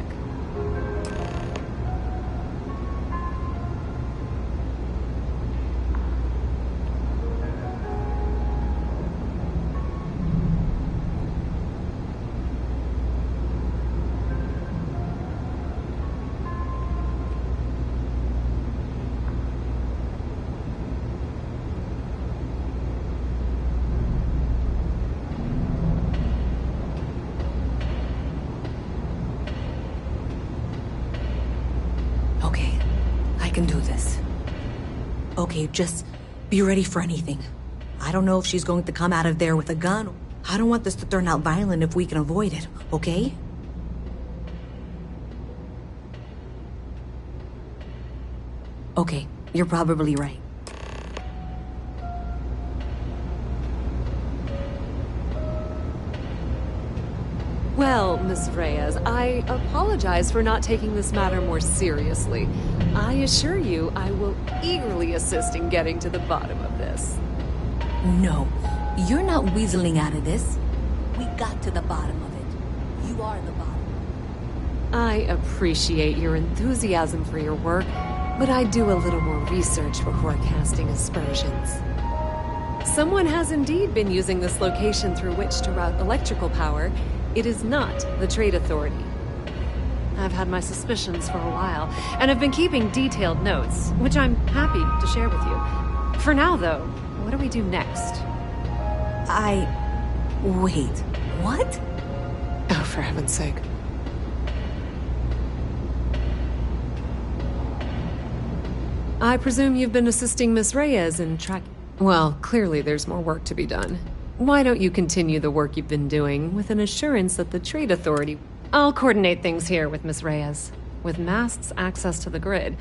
Okay, I can do this. Okay, just be ready for anything. I don't know if she's going to come out of there with a gun. I don't want this to turn out violent if we can avoid it, okay? Okay, you're probably right. Well, Miss Reyes, I apologize for not taking this matter more seriously. I assure you I will eagerly assist in getting to the bottom of this. No, you're not weaseling out of this. We got to the bottom of it. You are the bottom. I appreciate your enthusiasm for your work, but I do a little more research before casting aspersions. Someone has indeed been using this location through which to route electrical power. It is not the Trade Authority. I've had my suspicions for a while, and have been keeping detailed notes, which I'm happy to share with you. For now, though, what do we do next? Wait, what? Oh, for heaven's sake. I presume you've been assisting Miss Reyes in tracking... Well, clearly there's more work to be done. Why don't you continue the work you've been doing with an assurance that the Trade Authority... I'll coordinate things here with Miss Reyes. With Mast's access to the grid,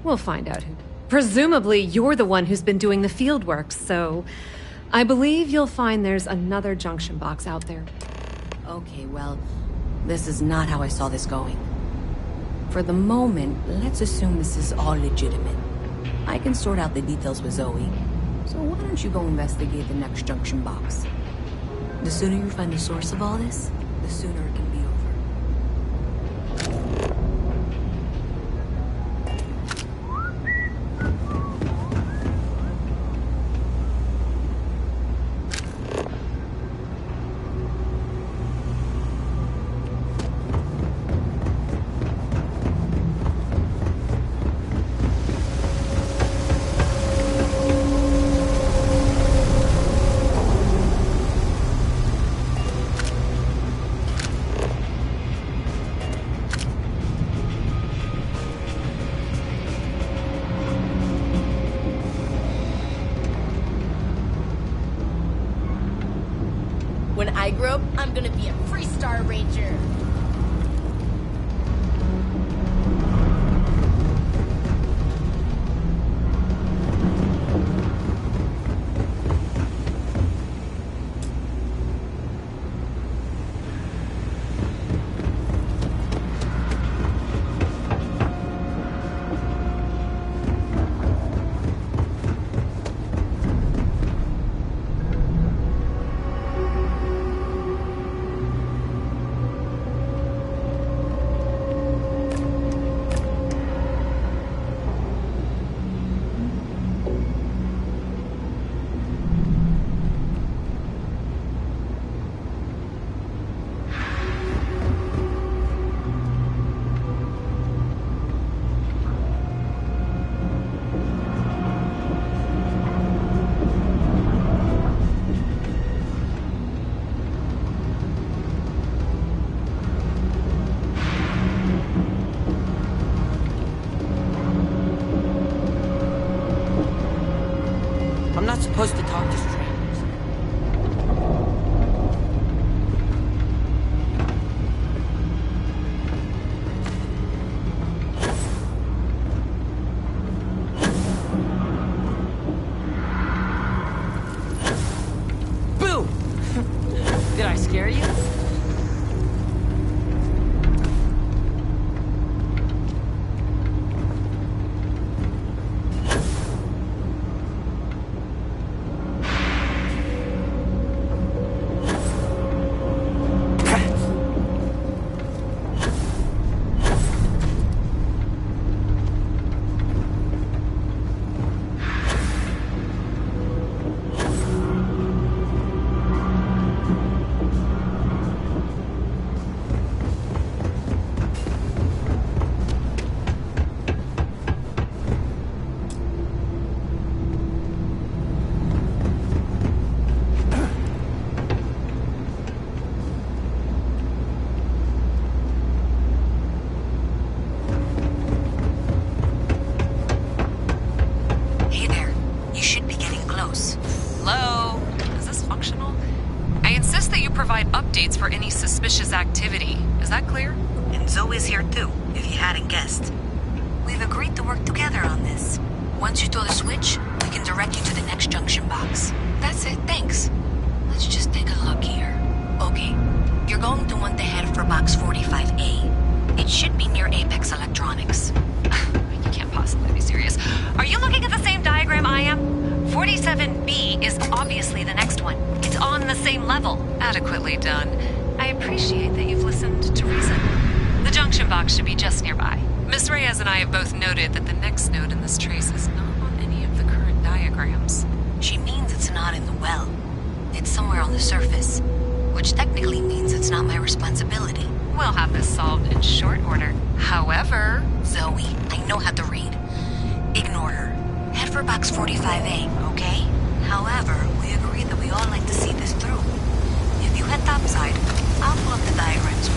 we'll find out who... Presumably, you're the one who's been doing the field work, so... I believe you'll find there's another junction box out there. Okay, well, this is not how I saw this going. For the moment, let's assume this is all legitimate. I can sort out the details with Zoe. So why don't you go investigate the next junction box? The sooner you find the source of all this, the sooner it can be over. When I grow up, I'm gonna be a Freestar Ranger. city. Is that clear? And Zoe's here too, if you hadn't guessed. We've agreed to work together on this. Once you throw the switch, we can direct you to the next junction box. That's it, thanks. Let's just take a look here. Okay, you're going to want to head for box 45A. It should be near Apex Electronics. You can't possibly be serious. Are you looking at the same diagram I am? 47B is obviously the next one. It's on the same level. Adequately done. I appreciate that you've listened to reason. The junction box should be just nearby. Miss Reyes and I have both noted that the next node in this trace is not on any of the current diagrams. She means it's not in the well. It's somewhere on the surface, which technically means it's not my responsibility. We'll have this solved in short order. However... Zoe, I know how to read. Ignore her. Head for box 45A, okay? However, we agreed that we all like to see this through. If you head topside, I'll pull up the diagrams.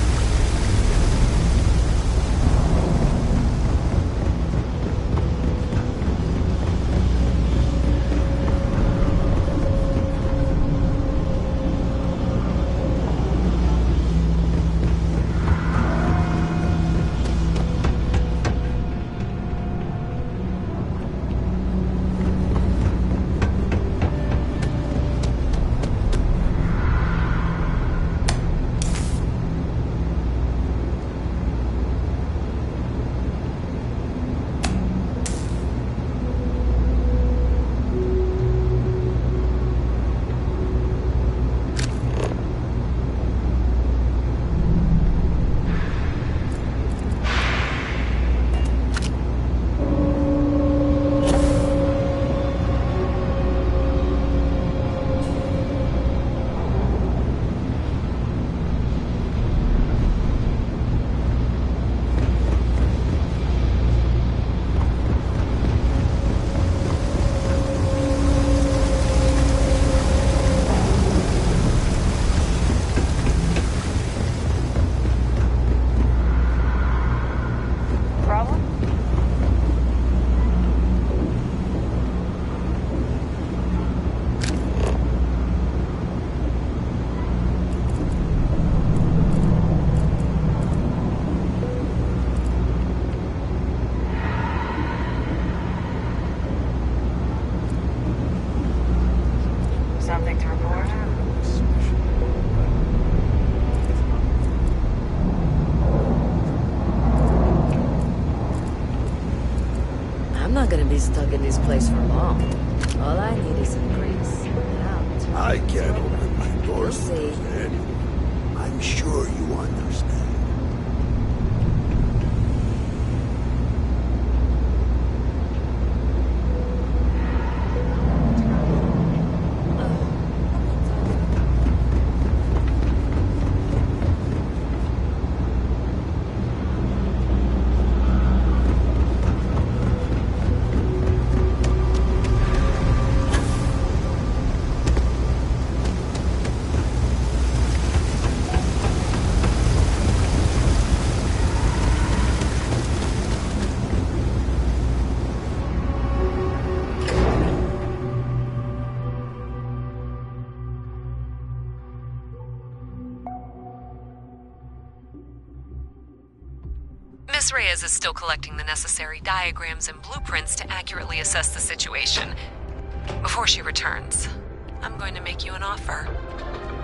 Something to report? I'm not gonna be stuck in this place for long. All I need is some grease. Out. I can't open my doors We'll see. to anyone. I'm sure you understand. Miss Reyes is still collecting the necessary diagrams and blueprints to accurately assess the situation. Before she returns, I'm going to make you an offer.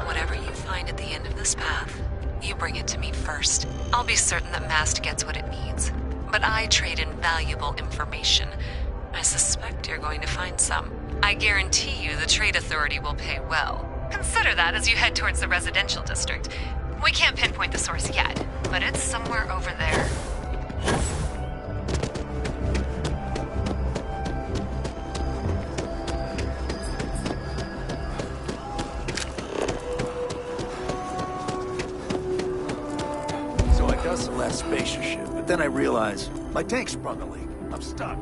Whatever you find at the end of this path, you bring it to me first. I'll be certain that Mast gets what it needs, but I trade in valuable information. I suspect you're going to find some. I guarantee you the Trade Authority will pay well. Consider that as you head towards the residential district. We can't pinpoint the source yet, but it's somewhere over there. So I dust the last spacer ship, but then I realize my tank sprung a leak. I'm stuck.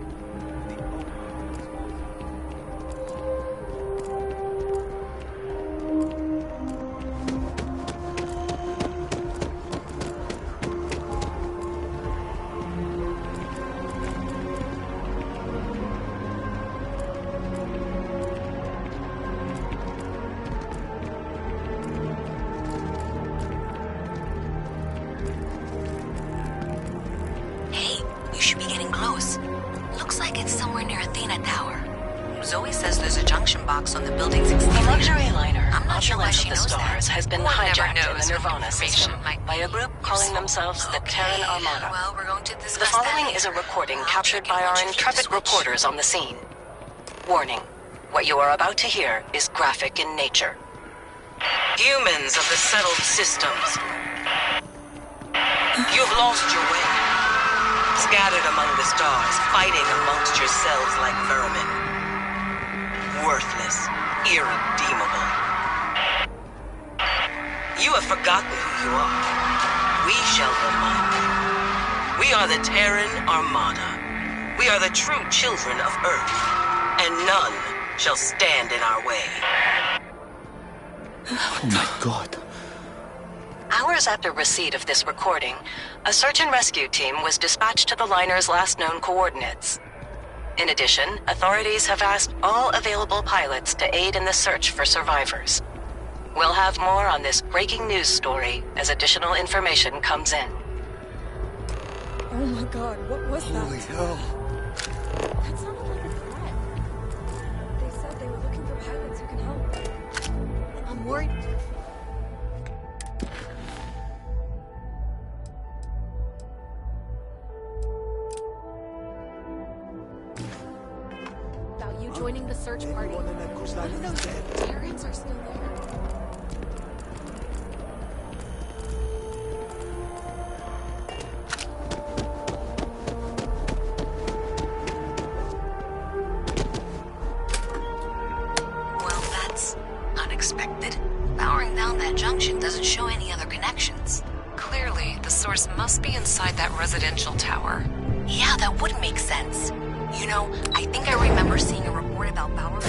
something close. Looks like it's somewhere near Athena Tower. Zoe says there's a junction box on the building's exterior. The luxury liner, I'm not sure why she knows that. has been One never hijacked in knows the when Nirvana information system might by a group calling themselves the Terran Armada. Well, we're going to The discuss following that is a later. recording I'll captured check it by once our you flip the intrepid switch. reporters on the scene. Warning, what you are about to hear is graphic in nature. Humans of the settled systems, you've lost your way. Scattered among the stars, fighting amongst yourselves like vermin. Worthless, irredeemable. You have forgotten who you are. We shall remind you. We are the Terran Armada. We are the true children of Earth, and none shall stand in our way. Oh my god. Hours after receipt of this recording, a search and rescue team was dispatched to the liner's last known coordinates. In addition, authorities have asked all available pilots to aid in the search for survivors. We'll have more on this breaking news story as additional information comes in. Oh my god, what was that? Holy hell. That sounded like a threat. They said they were looking for pilots who can help. I'm worried. About you joining the search party. None of those Terrans are still there. Well, that's unexpected. Powering down that junction doesn't show any other connections. Clearly, the source must be inside that residential tower. Yeah, that would make sense. You know, I think I remember seeing a report about power.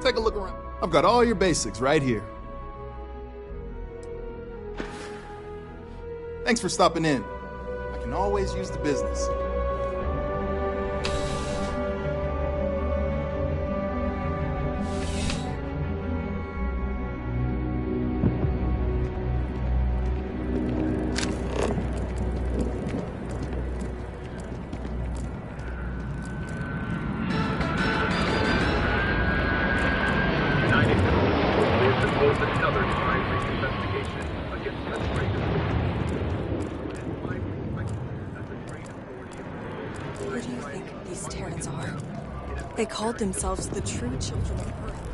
Take a look around. I've got all your basics right here. Thanks for stopping in. I can always use the business. Who do you think these Terrans are? They called themselves the true children of Earth.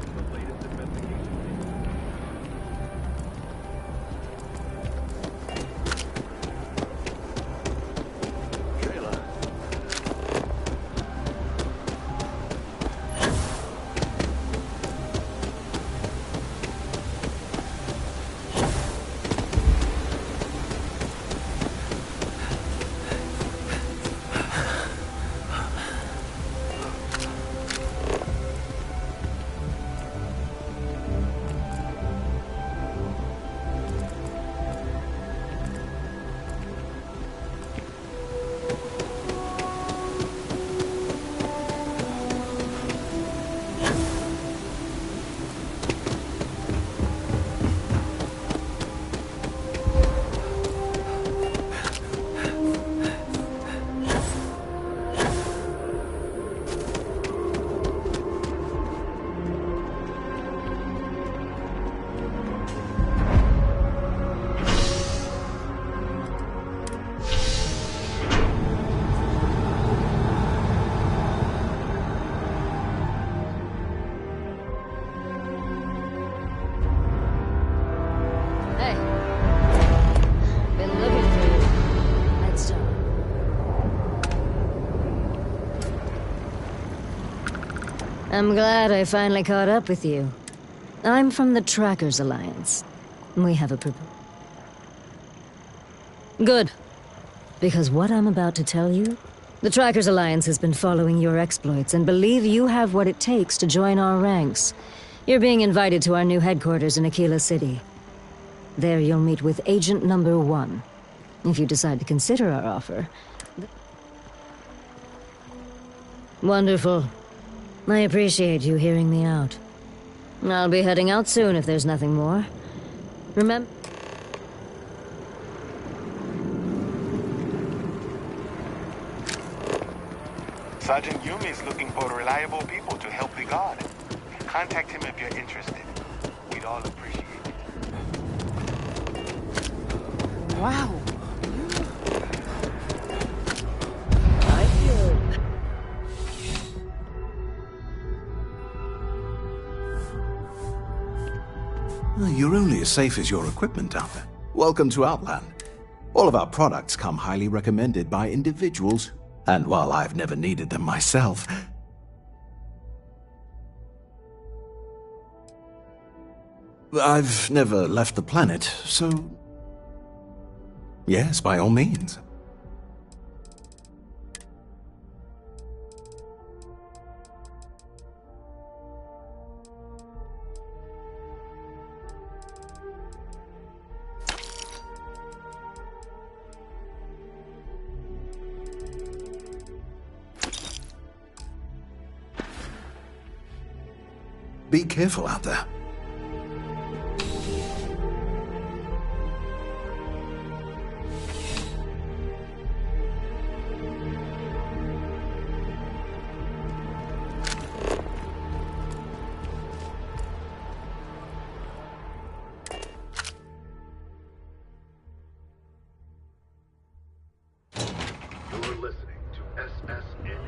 I'm glad I finally caught up with you. I'm from the Trackers Alliance. We have a Good. Because what I'm about to tell you, the Trackers Alliance has been following your exploits and believe you have what it takes to join our ranks. You're being invited to our new headquarters in Aquila City. There you'll meet with Agent Number 1. If you decide to consider our offer. Wonderful. I appreciate you hearing me out. I'll be heading out soon if there's nothing more. Remember... Sergeant Yumi's looking for reliable people to help the guard. Contact him if you're interested. We'd all appreciate it. Wow. You're only as safe as your equipment out there. Welcome to Outland. All of our products come highly recommended by individuals, and while I've never needed them myself, I've never left the planet, so yes, by all means. Be careful out there. You're listening to SSNN.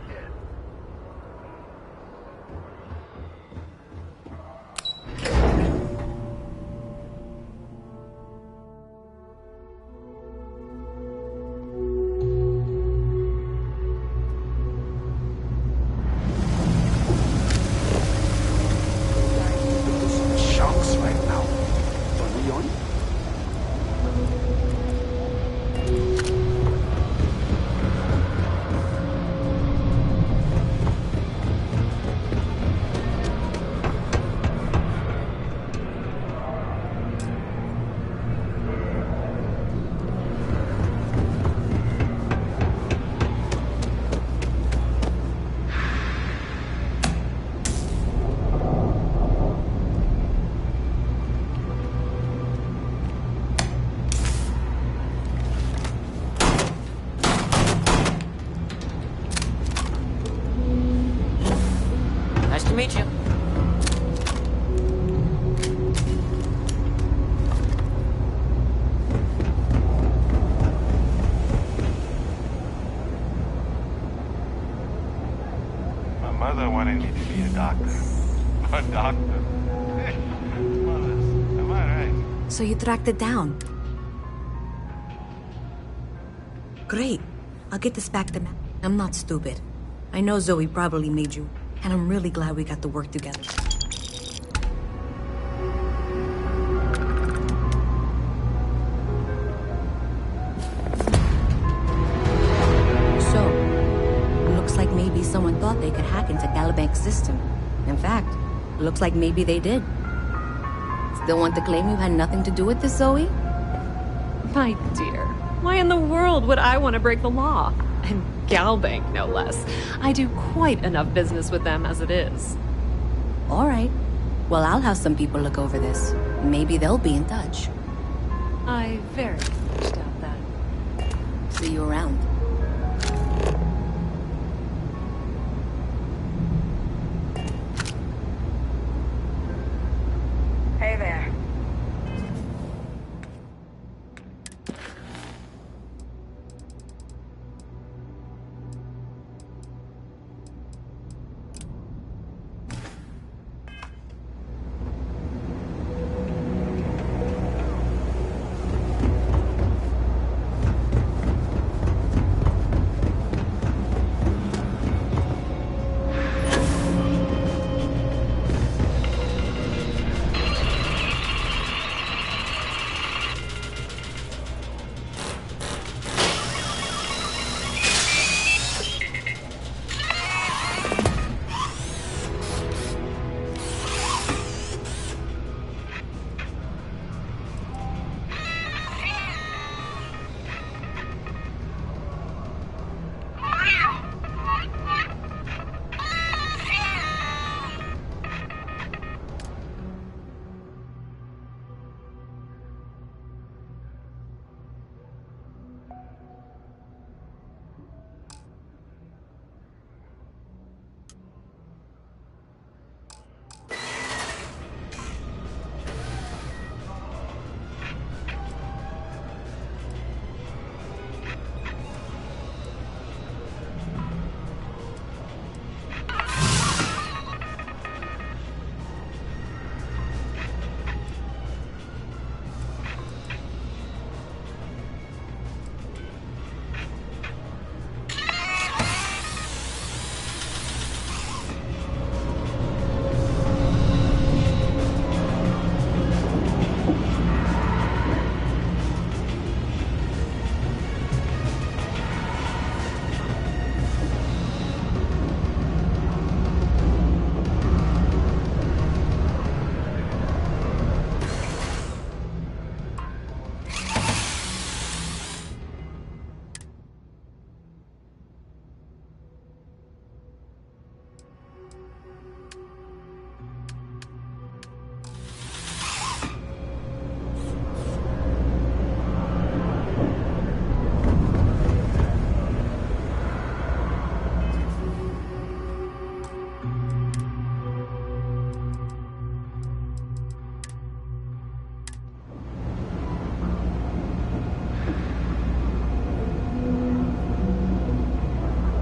a doctor. Am I right? So you tracked it down. Great. I'll get this back to Matt. I'm not stupid. I know Zoe probably made you, and I'm really glad we got to work together. So, looks like maybe someone thought they could hack into Galabank's system. In fact, looks like maybe they did. Still want to claim you had nothing to do with this, Zoe? My dear, why in the world would I want to break the law? And Galbank, no less. I do quite enough business with them as it is. All right. Well, I'll have some people look over this. Maybe they'll be in touch. I very much doubt that. See you around.